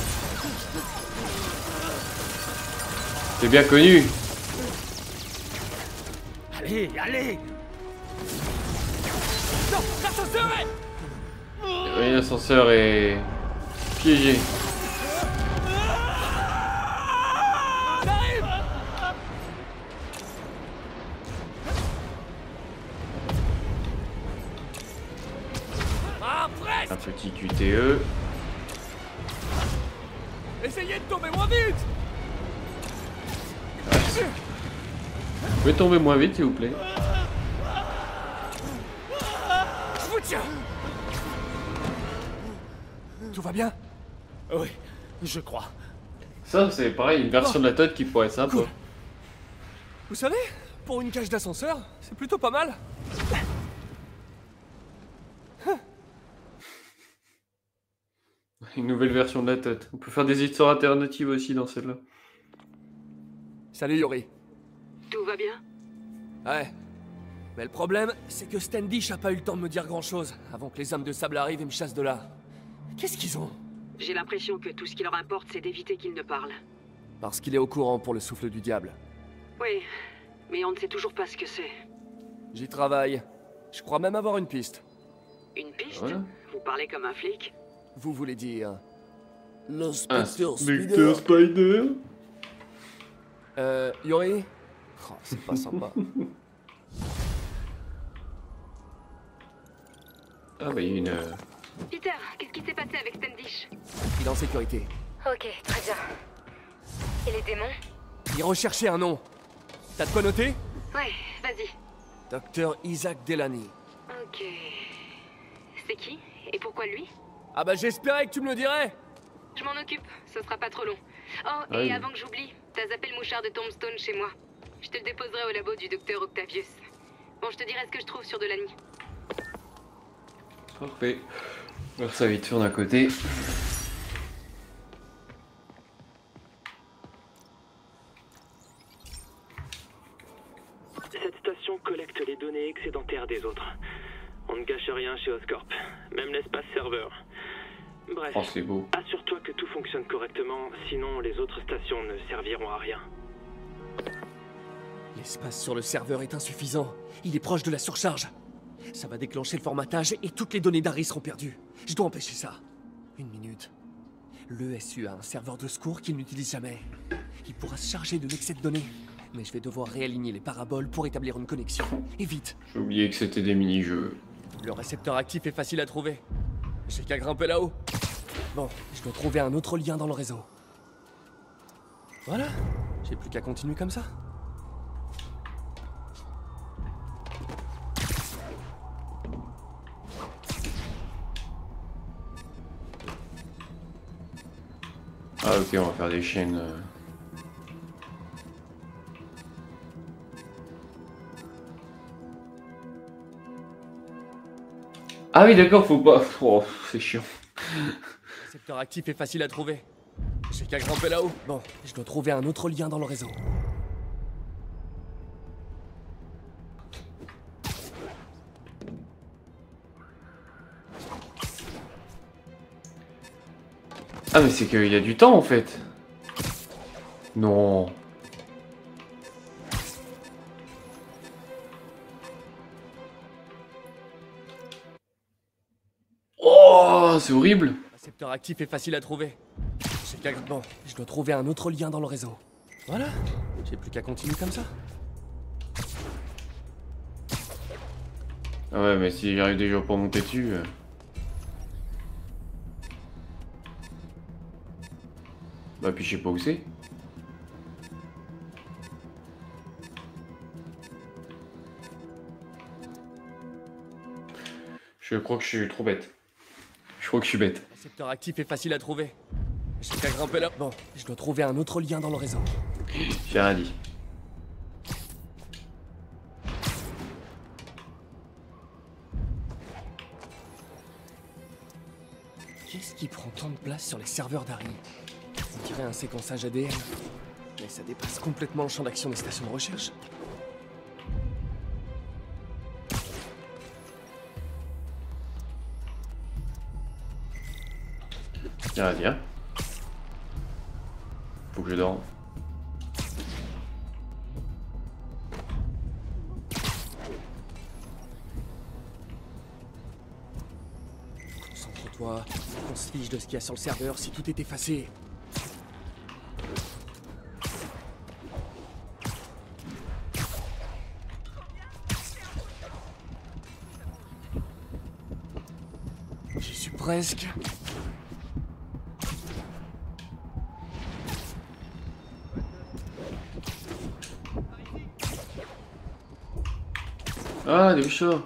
C'est bien connu. Allez, allez! Non, l'ascenseur est... Oui, l'ascenseur est piégé. Un petit QTE. Essayez de tomber moins vite. Vous pouvez tomber moins vite, s'il vous plaît. Je vous tiens. Tout va bien? Oui, je crois. Ça, c'est pareil, une version de la Todd qui pourrait être sympa. Cool. Vous savez, pour une cage d'ascenseur, c'est plutôt pas mal. Une nouvelle version de la Todd. On peut faire des histoires alternatives aussi dans celle-là. Salut Yori. Tout va bien? Ouais. Mais le problème, c'est que Standish a pas eu le temps de me dire grand-chose avant que les hommes de sable arrivent et me chassent de là. Qu'est-ce qu'ils ont? J'ai l'impression que tout ce qui leur importe, c'est d'éviter qu'ils ne parlent. Parce qu'il est au courant pour le souffle du diable. Oui, mais on ne sait toujours pas ce que c'est. J'y travaille. Je crois même avoir une piste. Une piste? Ouais. Vous parlez comme un flic? Vous voulez dire... L'inspecteur Spider. Yori? Oh, c'est pas sympa. Ah bah il y a une... Peter, qu'est-ce qui s'est passé avec Standish? Il est en sécurité. Ok, très bien. Et les démons? Il recherchait un nom. T'as de quoi noter? Ouais, vas-y. Docteur Isaac Delaney. Ok... C'est qui? Et pourquoi lui? Ah bah j'espérais que tu me le dirais. Je m'en occupe, ce sera pas trop long. Oh, et oui. avant que j'oublie, t'as zappé le mouchard de Tombstone chez moi. Je te le déposerai au labo du docteur Octavius. Bon, je te dirai ce que je trouve sur Delaney. Parfait. Alors ça vite fait, on a côté. Cette station collecte les données excédentaires des autres. On ne gâche rien chez Oscorp, même l'espace serveur. Bref, Oh, c'est beau. assure-toi que tout fonctionne correctement, sinon les autres stations ne serviront à rien. L'espace sur le serveur est insuffisant. Il est proche de la surcharge. Ça va déclencher le formatage et toutes les données d'Harry seront perdues. Je dois empêcher ça. Une minute. L'ESU a un serveur de secours qu'il n'utilise jamais. Il pourra se charger de l'excès de données. Mais je vais devoir réaligner les paraboles pour établir une connexion. Et vite. J'ai oublié que c'était des mini-jeux. Le récepteur actif est facile à trouver. J'ai qu'à grimper là-haut. Bon, je dois trouver un autre lien dans le réseau. Voilà, j'ai plus qu'à continuer comme ça. Ah ok, on va faire des chaînes. Ah oui d'accord, faut pas... Oh, c'est chiant. Le secteur actif est facile à trouver. J'ai qu'à grimper là-haut. Bon, je dois trouver un autre lien dans le réseau. Ah mais c'est qu'il y a du temps en fait. Non. Oh, c'est horrible. Le secteur actif est facile à trouver. J'ai qu'à... Bon, je dois trouver un autre lien dans le réseau. Voilà, j'ai plus qu'à continuer comme ça. Ah ouais, mais si j'arrive déjà pas à monter dessus... Bah puis je sais pas où c'est. Je crois que je suis trop bête. Je crois que je suis bête. Le secteur actif est facile à trouver. J'ai qu'à grimper là. Bon, je dois trouver un autre lien dans le réseau. J'ai rien dit. Qu'est-ce qui prend tant de place sur les serveurs d'Harry? On dirait un séquençage ADN. Mais ça dépasse complètement le champ d'action des stations de recherche. J'ai rien à dire. Faut que je dorme. Concentre-toi, qu'on se fiche de ce qu'il y a sur le serveur si tout est effacé. J'y suis presque. Ah, des chats.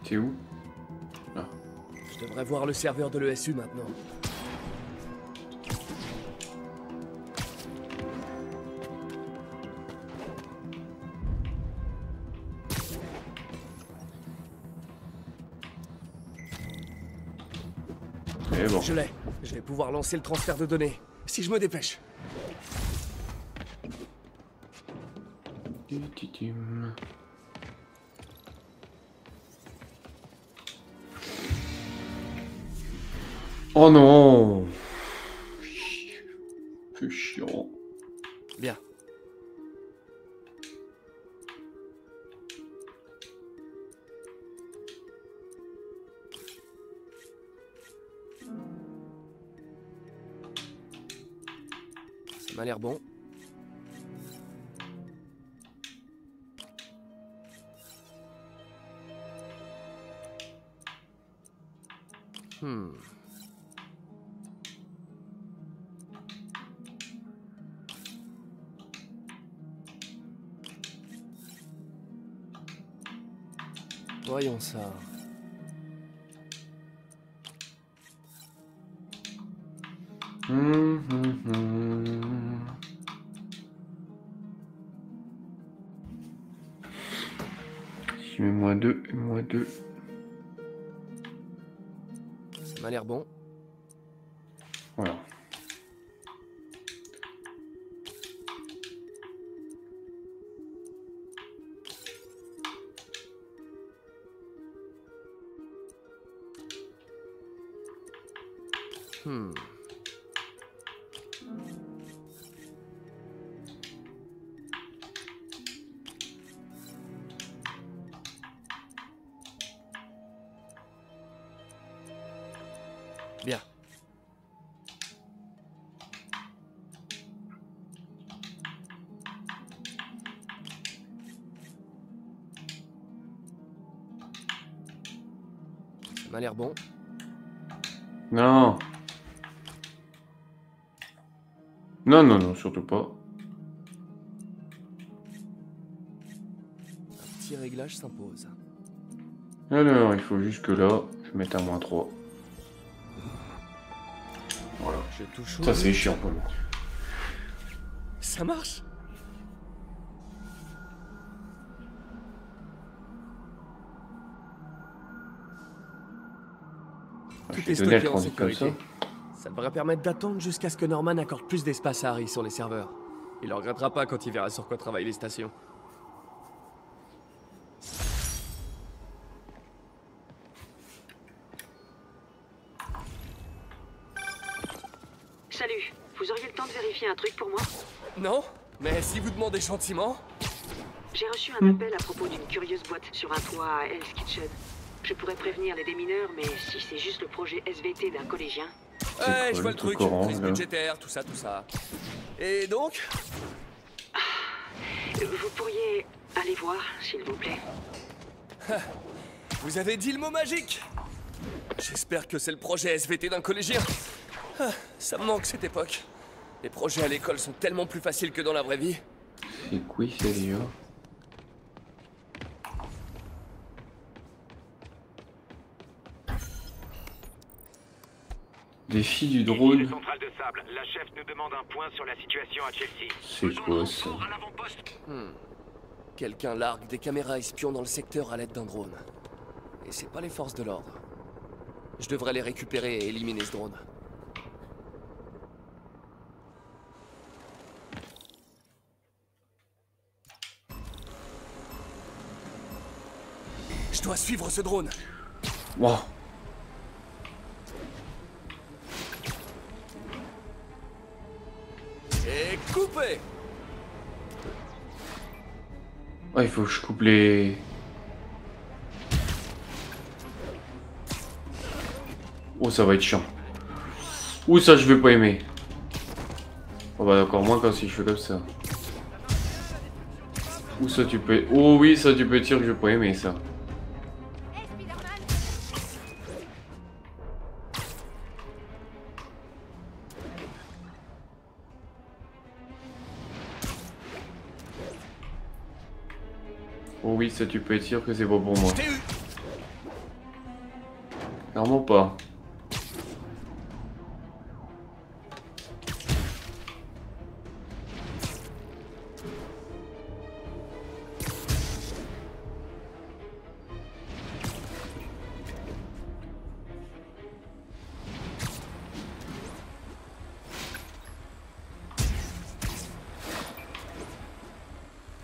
C'est où? Là. Je devrais voir le serveur de l'ESU maintenant. Et bon. Je l'ai. Je vais pouvoir lancer le transfert de données. Si je me dépêche. Oh non! C'est chiant. Bien. Ça m'a l'air bon. Voyons ça. Je mets -2 et -2. Ça m'a l'air bon. Voilà. m'a l'air bon. Non. Non, non, non, surtout pas. Un petit réglage s'impose. Alors, il faut juste que là, je mette à -3. Voilà. Je touche au Ça, c'est but. chiant pour moi. Ça marche. Tout est stocké en sécurité. Ça devrait permettre d'attendre jusqu'à ce que Norman accorde plus d'espace à Harry sur les serveurs. Il ne regrettera pas quand il verra sur quoi travaillent les stations. Salut, vous auriez le temps de vérifier un truc pour moi? Non, mais si vous demandez gentiment... J'ai reçu un appel à propos d'une curieuse boîte sur un toit à Hell's Kitchen. Je pourrais prévenir les démineurs, mais si c'est juste le projet SVT d'un collégien... Ouais, je vois le truc, crise budgétaire, tout ça, tout ça. Et donc? Vous pourriez aller voir, s'il vous plaît. Vous avez dit le mot magique. J'espère que c'est le projet SVT d'un collégien. Ça me manque cette époque. Les projets à l'école sont tellement plus faciles que dans la vraie vie. C'est quoi, sérieux? Défi du drone. Centrale de sable, la chef nous demande un point sur la situation à Chelsea. C'est quoi ça? Quelqu'un largue des caméras espions dans le secteur à l'aide d'un drone. Et c'est pas les forces de l'ordre. Je devrais les récupérer et éliminer ce drone. Je dois suivre ce drone. Wow. Et coupé. Ah, il faut que je coupe les... Oh, ça va être chiant. Ouh, ça, je vais pas aimer. Oh, bah d'accord, moins quand si je fais comme ça. Ouh, ça, tu peux... Oh oui, ça, tu peux dire que je vais pas aimer, ça. Oh oui, ça tu peux être sûr que c'est pas pour moi. Clairement pas.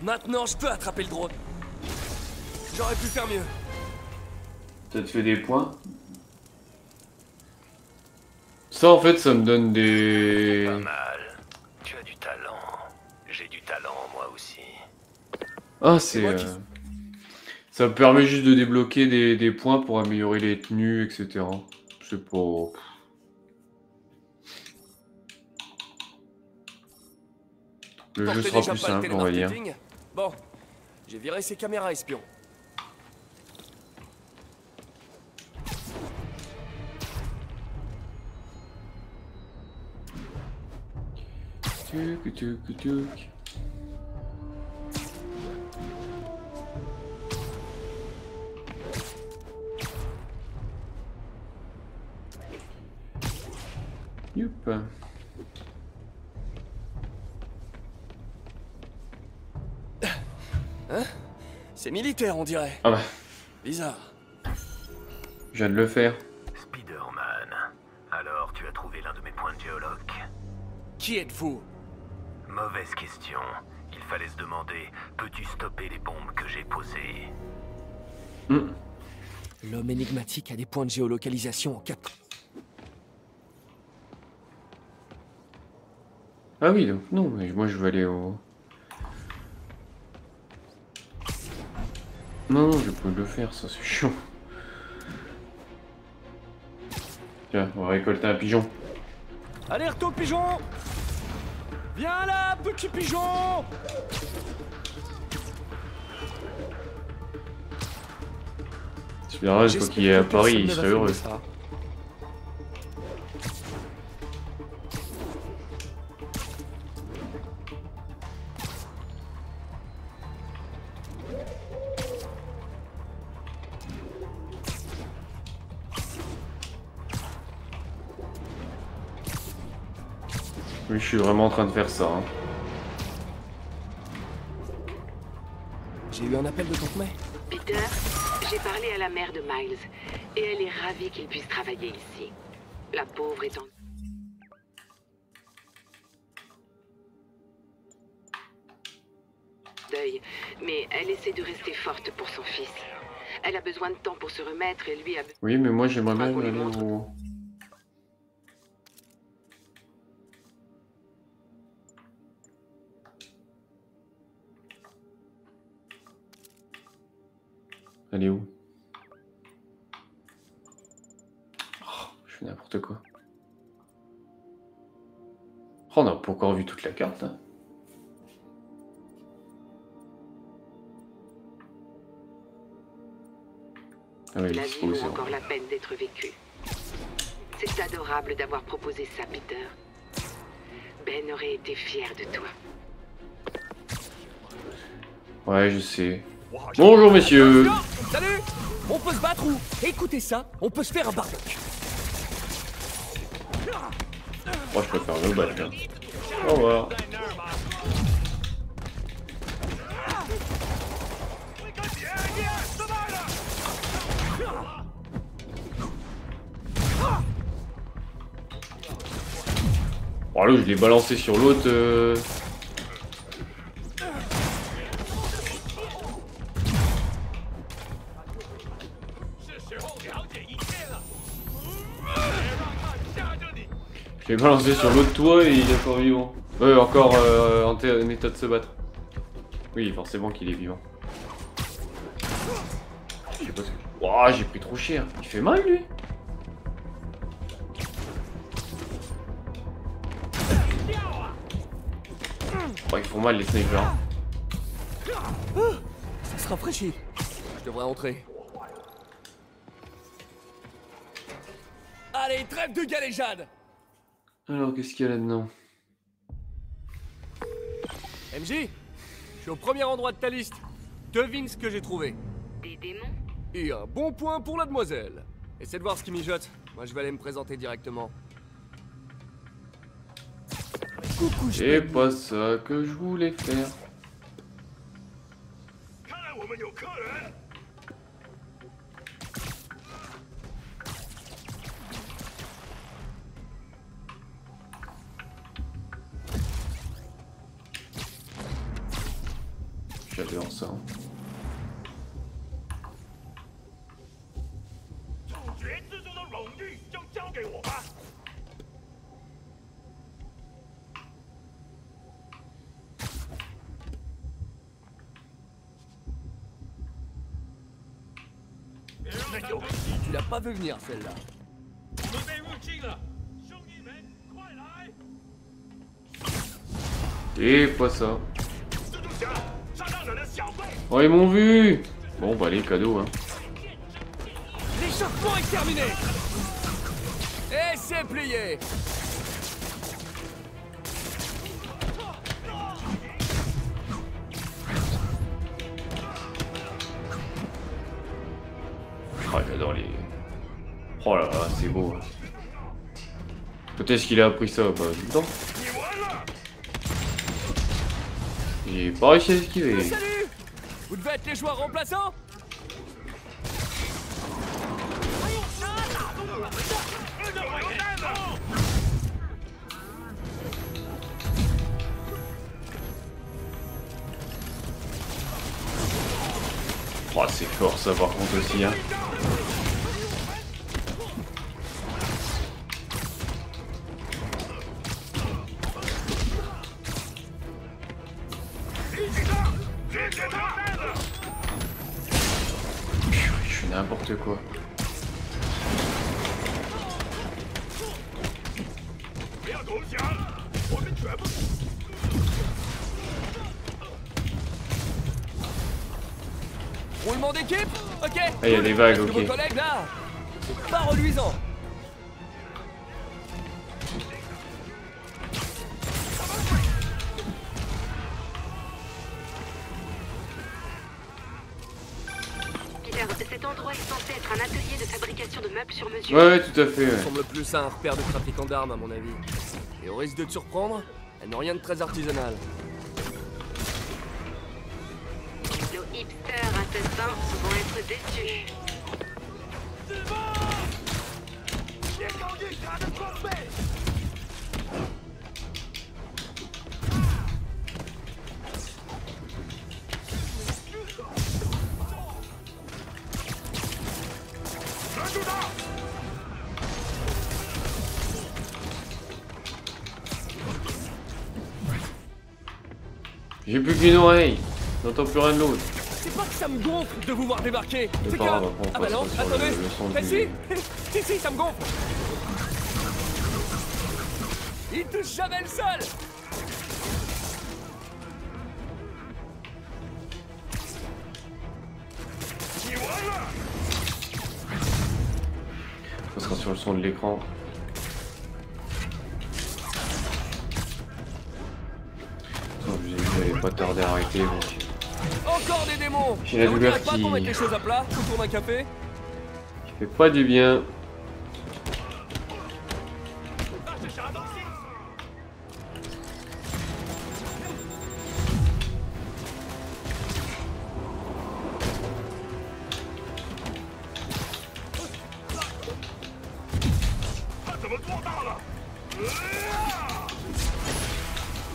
Maintenant, je peux attraper le drone. J'aurais pu faire mieux. Ça te fait des points? Ça en fait ça me donne des... Pas mal. Tu as du talent. J'ai du talent moi aussi. Ah c'est... Ça me permet juste de débloquer des points pour améliorer les tenues, etc. C'est pas... Le jeu sera plus simple, on va dire. Bon, j'ai viré ces caméras espions. Tuc, tuc, tuc. Youp. Hein? C'est militaire, on dirait. Ah bah. Bizarre. Je viens de le faire. Spider-Man. Alors, tu as trouvé l'un de mes points de géologue? Qui êtes-vous? Mauvaise question. Il fallait se demander, peux-tu stopper les bombes que j'ai posées? L'homme énigmatique a des points de géolocalisation en 4. Ah oui, donc non, mais moi je veux aller au... Non, non, je peux le faire, ça c'est chiant. Tiens, on va récolter un pigeon. Allez, retourne pigeon! Viens là, petit pigeon! Spider-Man, il faut qu'il est à Paris, il serait heureux. Ça. Oui, je suis vraiment en train de faire ça. Hein. J'ai eu un appel de ton mec. Peter, j'ai parlé à la mère de Miles, et elle est ravie qu'il puisse travailler ici. La pauvre est en... deuil, mais elle essaie de rester forte pour son fils. Elle a besoin de temps pour se remettre et lui a... Oui, mais moi j'aimerais bien aller au... Elle est où? Oh, je fais n'importe quoi. Oh, on n'a pas encore vu toute la carte. Hein. Ah oui, la vie vaut encore la peine d'être vécue. C'est adorable d'avoir proposé ça, Peter. Ben aurait été fier de toi. Ouais, je sais. Bonjour, messieurs. Salut. On peut se battre ou... Écoutez ça, on peut se faire un barbecue. Moi, je préfère me battre. Hein. Au revoir. Oh là, je l'ai balancé sur l'autre. Je l'ai balancé sur l'autre toit et il est encore vivant. Encore en état de se battre. Oui, forcément qu'il est vivant. Je sais pas ce que... Oh, j'ai pris trop cher. Il fait mal, lui. Oh, ils font mal, les snipers. Ça se rafraîchit. Je devrais entrer. Allez, trêve de galéjade. Alors, qu'est-ce qu'il y a là-dedans? MJ, je suis au premier endroit de ta liste. Devine ce que j'ai trouvé. Des démons? Et un bon point pour la demoiselle. Essaie de voir ce qui mijote. Moi, je vais aller me présenter directement. Coucou, c'est pas ça que je voulais faire. J'adore ça. Tu l'as pas vu venir, celle-là. Et pas ça. Oh, ils m'ont vu. Bon, bah, les cadeaux, hein. L'échauffement est terminé. Et c'est plié. Oh, j'adore les... Oh là là, c'est beau. Peut-être qu'il a appris ça pas tout le temps. J'ai pas réussi à esquiver. Salut. Vous devez être les joueurs remplaçants. Oh, c'est fort ça par contre aussi, hein. Je fais n'importe quoi. Roulement d'équipe. Ok. Ah, il y a des vagues, Est-ce que ok. vos collègues là, c'est pas reluisant. Peter, cet endroit est censé être un atelier de fabrication de meubles sur mesure. Ouais, tout à fait. Ça Ouais. semble plus à un repère de trafiquants d'armes à mon avis. Et au risque de te surprendre, elles n'ont rien de très artisanal. Nos hipsters assassins vont être déçus. J'ai plus qu'une oreille. J'entends plus rien de l'autre. C'est pas que ça me gonfle de vous voir débarquer. C'est C'est pas que... grave, après, on Ah bah non, passera sur attendez. le son Ah, du- si, ça me gonfle. Il touche jamais le sol. Ça sera sur le son de l'écran. Je vous ai dit, j'avais pas tardé à arrêter. Donc... Encore des démons. J'ai la Ça vous douleur dirait pas qui- qu'on mette les choses à plat autour d'un café? qui fait pas du bien.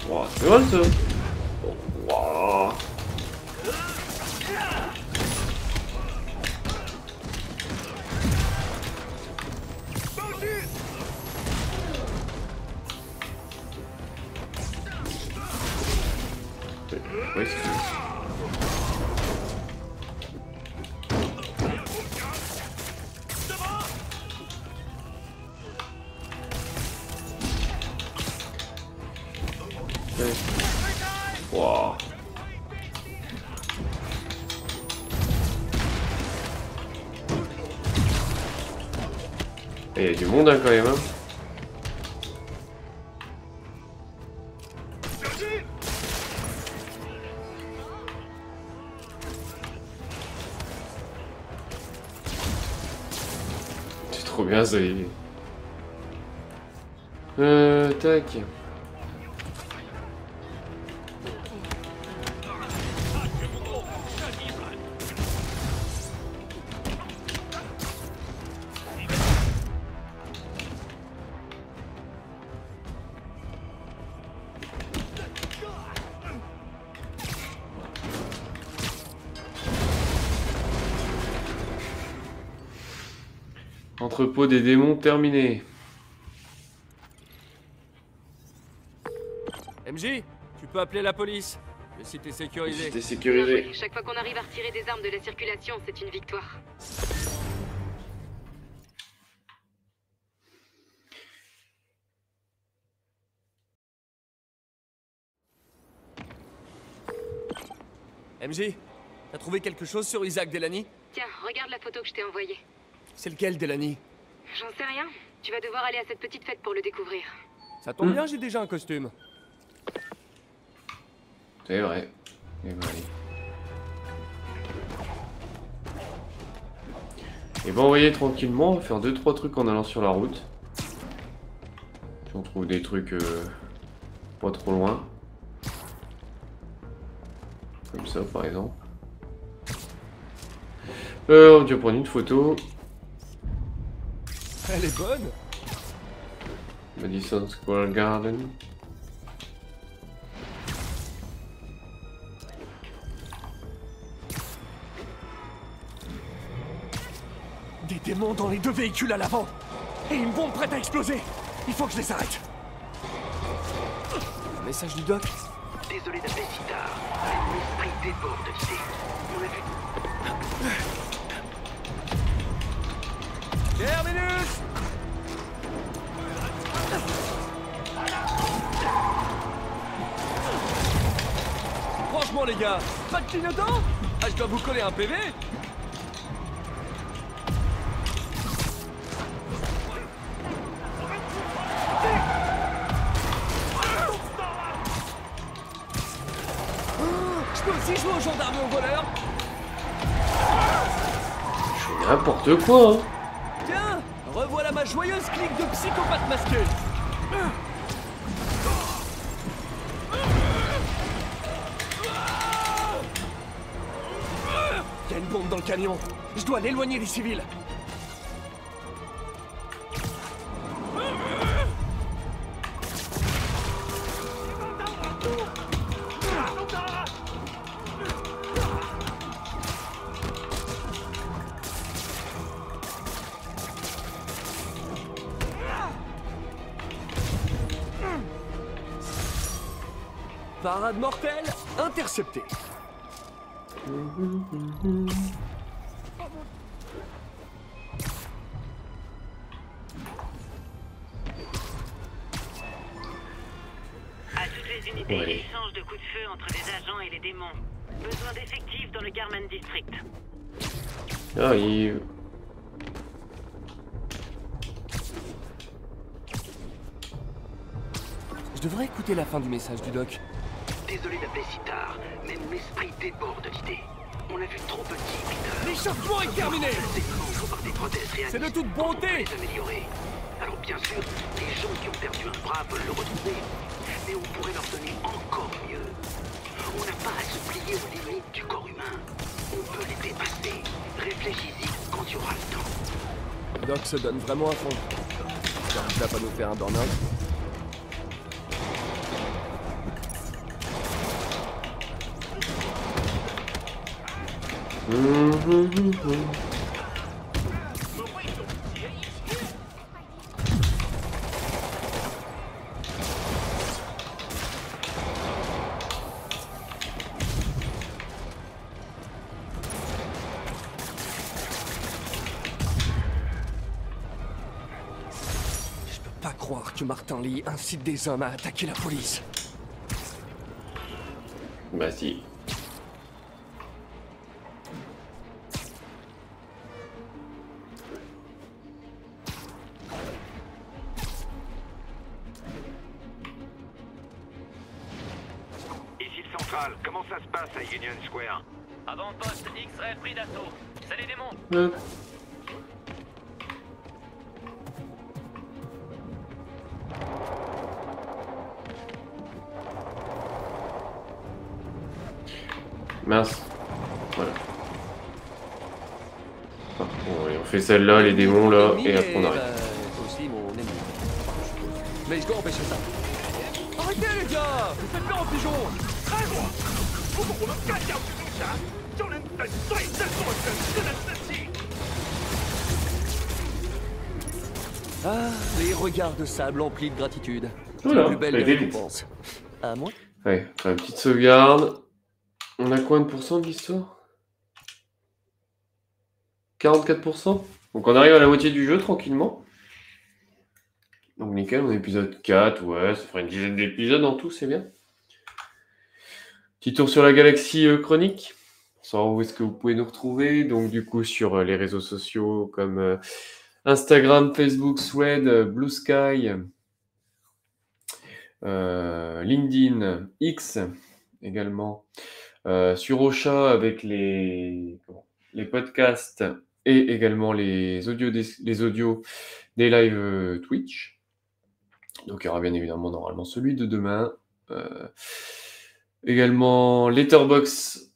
Wow, c'est mal ça. Wow. Oui, c'est wow. Et il y a du monde hein, quand même. Hein. C'est trop bien ça. Tac. Entrepôt des démons terminé. MJ, tu peux appeler la police. Le site est sécurisé. C'était sécurisé. Chaque fois qu'on arrive à retirer des armes de la circulation, c'est une victoire. MJ, t'as trouvé quelque chose sur Isaac Delany? Tiens, regarde la photo que je t'ai envoyée. C'est lequel, Delany? J'en sais rien. Tu vas devoir aller à cette petite fête pour le découvrir. Ça tombe bien, j'ai déjà un costume. C'est vrai. Et ben, allez. Et ben envoyer tranquillement, on va faire 2-3 trucs en allant sur la route. Si on trouve des trucs pas trop loin. Comme ça par exemple. On va prendre une photo. Elle est bonne. Madison Square Garden. Des démons dans les deux véhicules à l'avant. Et une bombe prête à exploser. Il faut que je les arrête. Message du doc. Désolé d'appeler si tard. L'esprit déborde d'idées. On a vu... Terminus! Proche Franchement, les gars, pas de clignotant? Ah, je dois vous coller un PV? Je peux aussi jouer aux gendarmes et aux voleurs? Je fais n'importe quoi, hein. Tiens, revoilà ma joyeuse clique de psychopathes masqués. Il y a une bombe dans le camion. Je dois l'éloigner des civils. Parade mortelle interceptée. À toutes les unités, échange de coups de feu entre les agents et les démons. Besoin d'effectifs dans le Garman District. Ah, il... Je devrais écouter la fin du message du doc. Désolé d'appeler si tard, mais mon esprit déborde d'idées. On a vu trop petit, Peter. L'échauffement est terminé. C'est de toute bonté. Les améliorer. Alors bien sûr, les gens qui ont perdu un bras veulent le retrouver. Mais on pourrait leur donner encore mieux. On n'a pas à se plier aux limites du corps humain. On peut les dépasser. Réfléchis-y quand tu auras le temps. Le doc se donne vraiment à fond. J'espère qu'il va pas nous faire un burn-out. Je peux pas croire que Martin Lee incite des hommes à attaquer la police. Bah si. Comment ça se passe à Union Square? Avant-poste X-Ray pris d'assaut. C'est les démons. Mince. Voilà. Ah, bon, allez, on fait celle-là, les démons là, et après on arrête. Aussi mon ennemi. Mais je dois empêcher ça. Arrêtez les gars! Vous faites peur aux pigeons! Ah, les regards de sable emplis de gratitude. C'est la plus belle des récompenses. À moi? Ouais, enfin, petite sauvegarde. On a combien de pourcents de l'histoire? 44%. Donc on arrive à la moitié du jeu tranquillement. Donc nickel, on est épisode 4, ouais, ça fera une dizaine d'épisodes en tout, c'est bien. Petit tour sur la galaxie chronique, pour savoir où est-ce que vous pouvez nous retrouver. Donc du coup sur les réseaux sociaux comme Instagram, Facebook, Threads, Blue Sky, LinkedIn, X également. Sur Ocha avec les podcasts et également les audios des lives Twitch. Donc il y aura bien évidemment normalement celui de demain. Également Letterboxd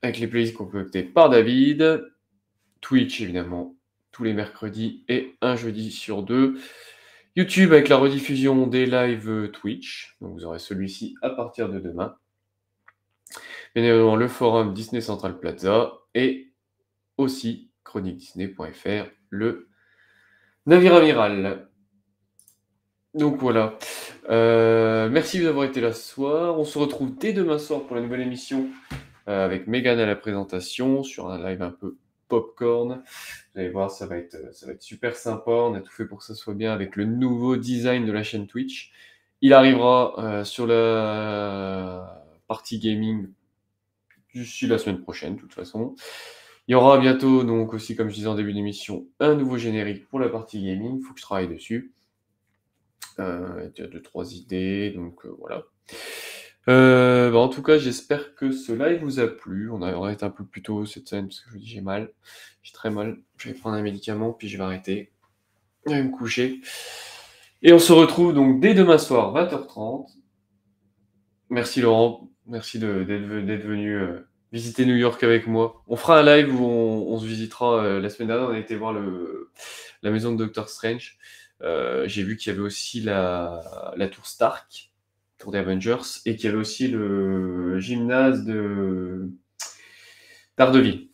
avec les playlists concoctées par David. Twitch évidemment tous les mercredis et un jeudi sur 2. YouTube avec la rediffusion des lives Twitch. Donc vous aurez celui-ci à partir de demain. Bien évidemment le forum Disney Central Plaza et aussi chroniquedisney.fr, le navire amiral. Donc voilà. Merci d'avoir été là ce soir. On se retrouve dès demain soir pour la nouvelle émission avec Megan à la présentation sur un live un peu popcorn. Vous allez voir, ça va être super sympa. On a tout fait pour que ça soit bien avec le nouveau design de la chaîne Twitch. Il arrivera sur la partie gaming d'ici la semaine prochaine, de toute façon. Il y aura bientôt, donc aussi, comme je disais en début d'émission, un nouveau générique pour la partie gaming. Il faut que je travaille dessus. Il y a 2-3 idées, donc voilà. En tout cas, j'espère que ce live vous a plu. On a été un peu plus tôt cette semaine parce que je vous dis j'ai mal. J'ai très mal. Je vais prendre un médicament, puis je vais arrêter. Je vais me coucher. Et on se retrouve donc dès demain soir, 20h30. Merci Laurent. Merci d'être venu visiter New York avec moi. On fera un live où on se visitera. La semaine dernière, on a été voir la maison de Doctor Strange. J'ai vu qu'il y avait aussi la tour Stark, tour des Avengers, et qu'il y avait aussi le gymnase de Daredevil.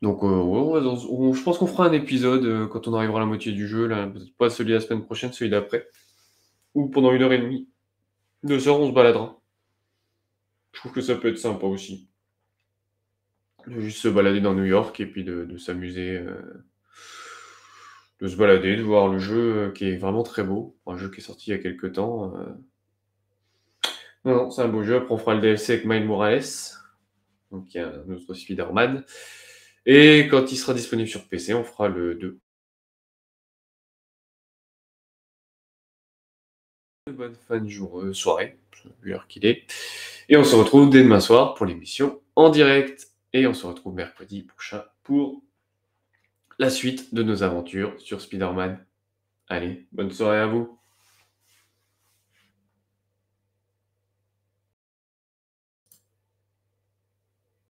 Donc je pense qu'on fera un épisode quand on arrivera à la moitié du jeu, là, peut-être pas celui de la semaine prochaine, celui d'après, ou pendant 1h30, 2 heures, on se baladera. Je trouve que ça peut être sympa aussi. De juste se balader dans New York et puis de s'amuser, de se balader, de voir le jeu qui est vraiment très beau. Un jeu qui est sorti il y a quelques temps. Non, c'est un beau jeu. Après, on fera le DLC avec Miles Morales. Donc, il y a un autre Spider-Man. Et quand il sera disponible sur PC, on fera le 2. Bonne fin de soirée, vu l'heure qu'il est. Et on se retrouve dès demain soir pour l'émission en direct. Et on se retrouve mercredi prochain pour la suite de nos aventures sur Spider-Man. Allez, bonne soirée à vous.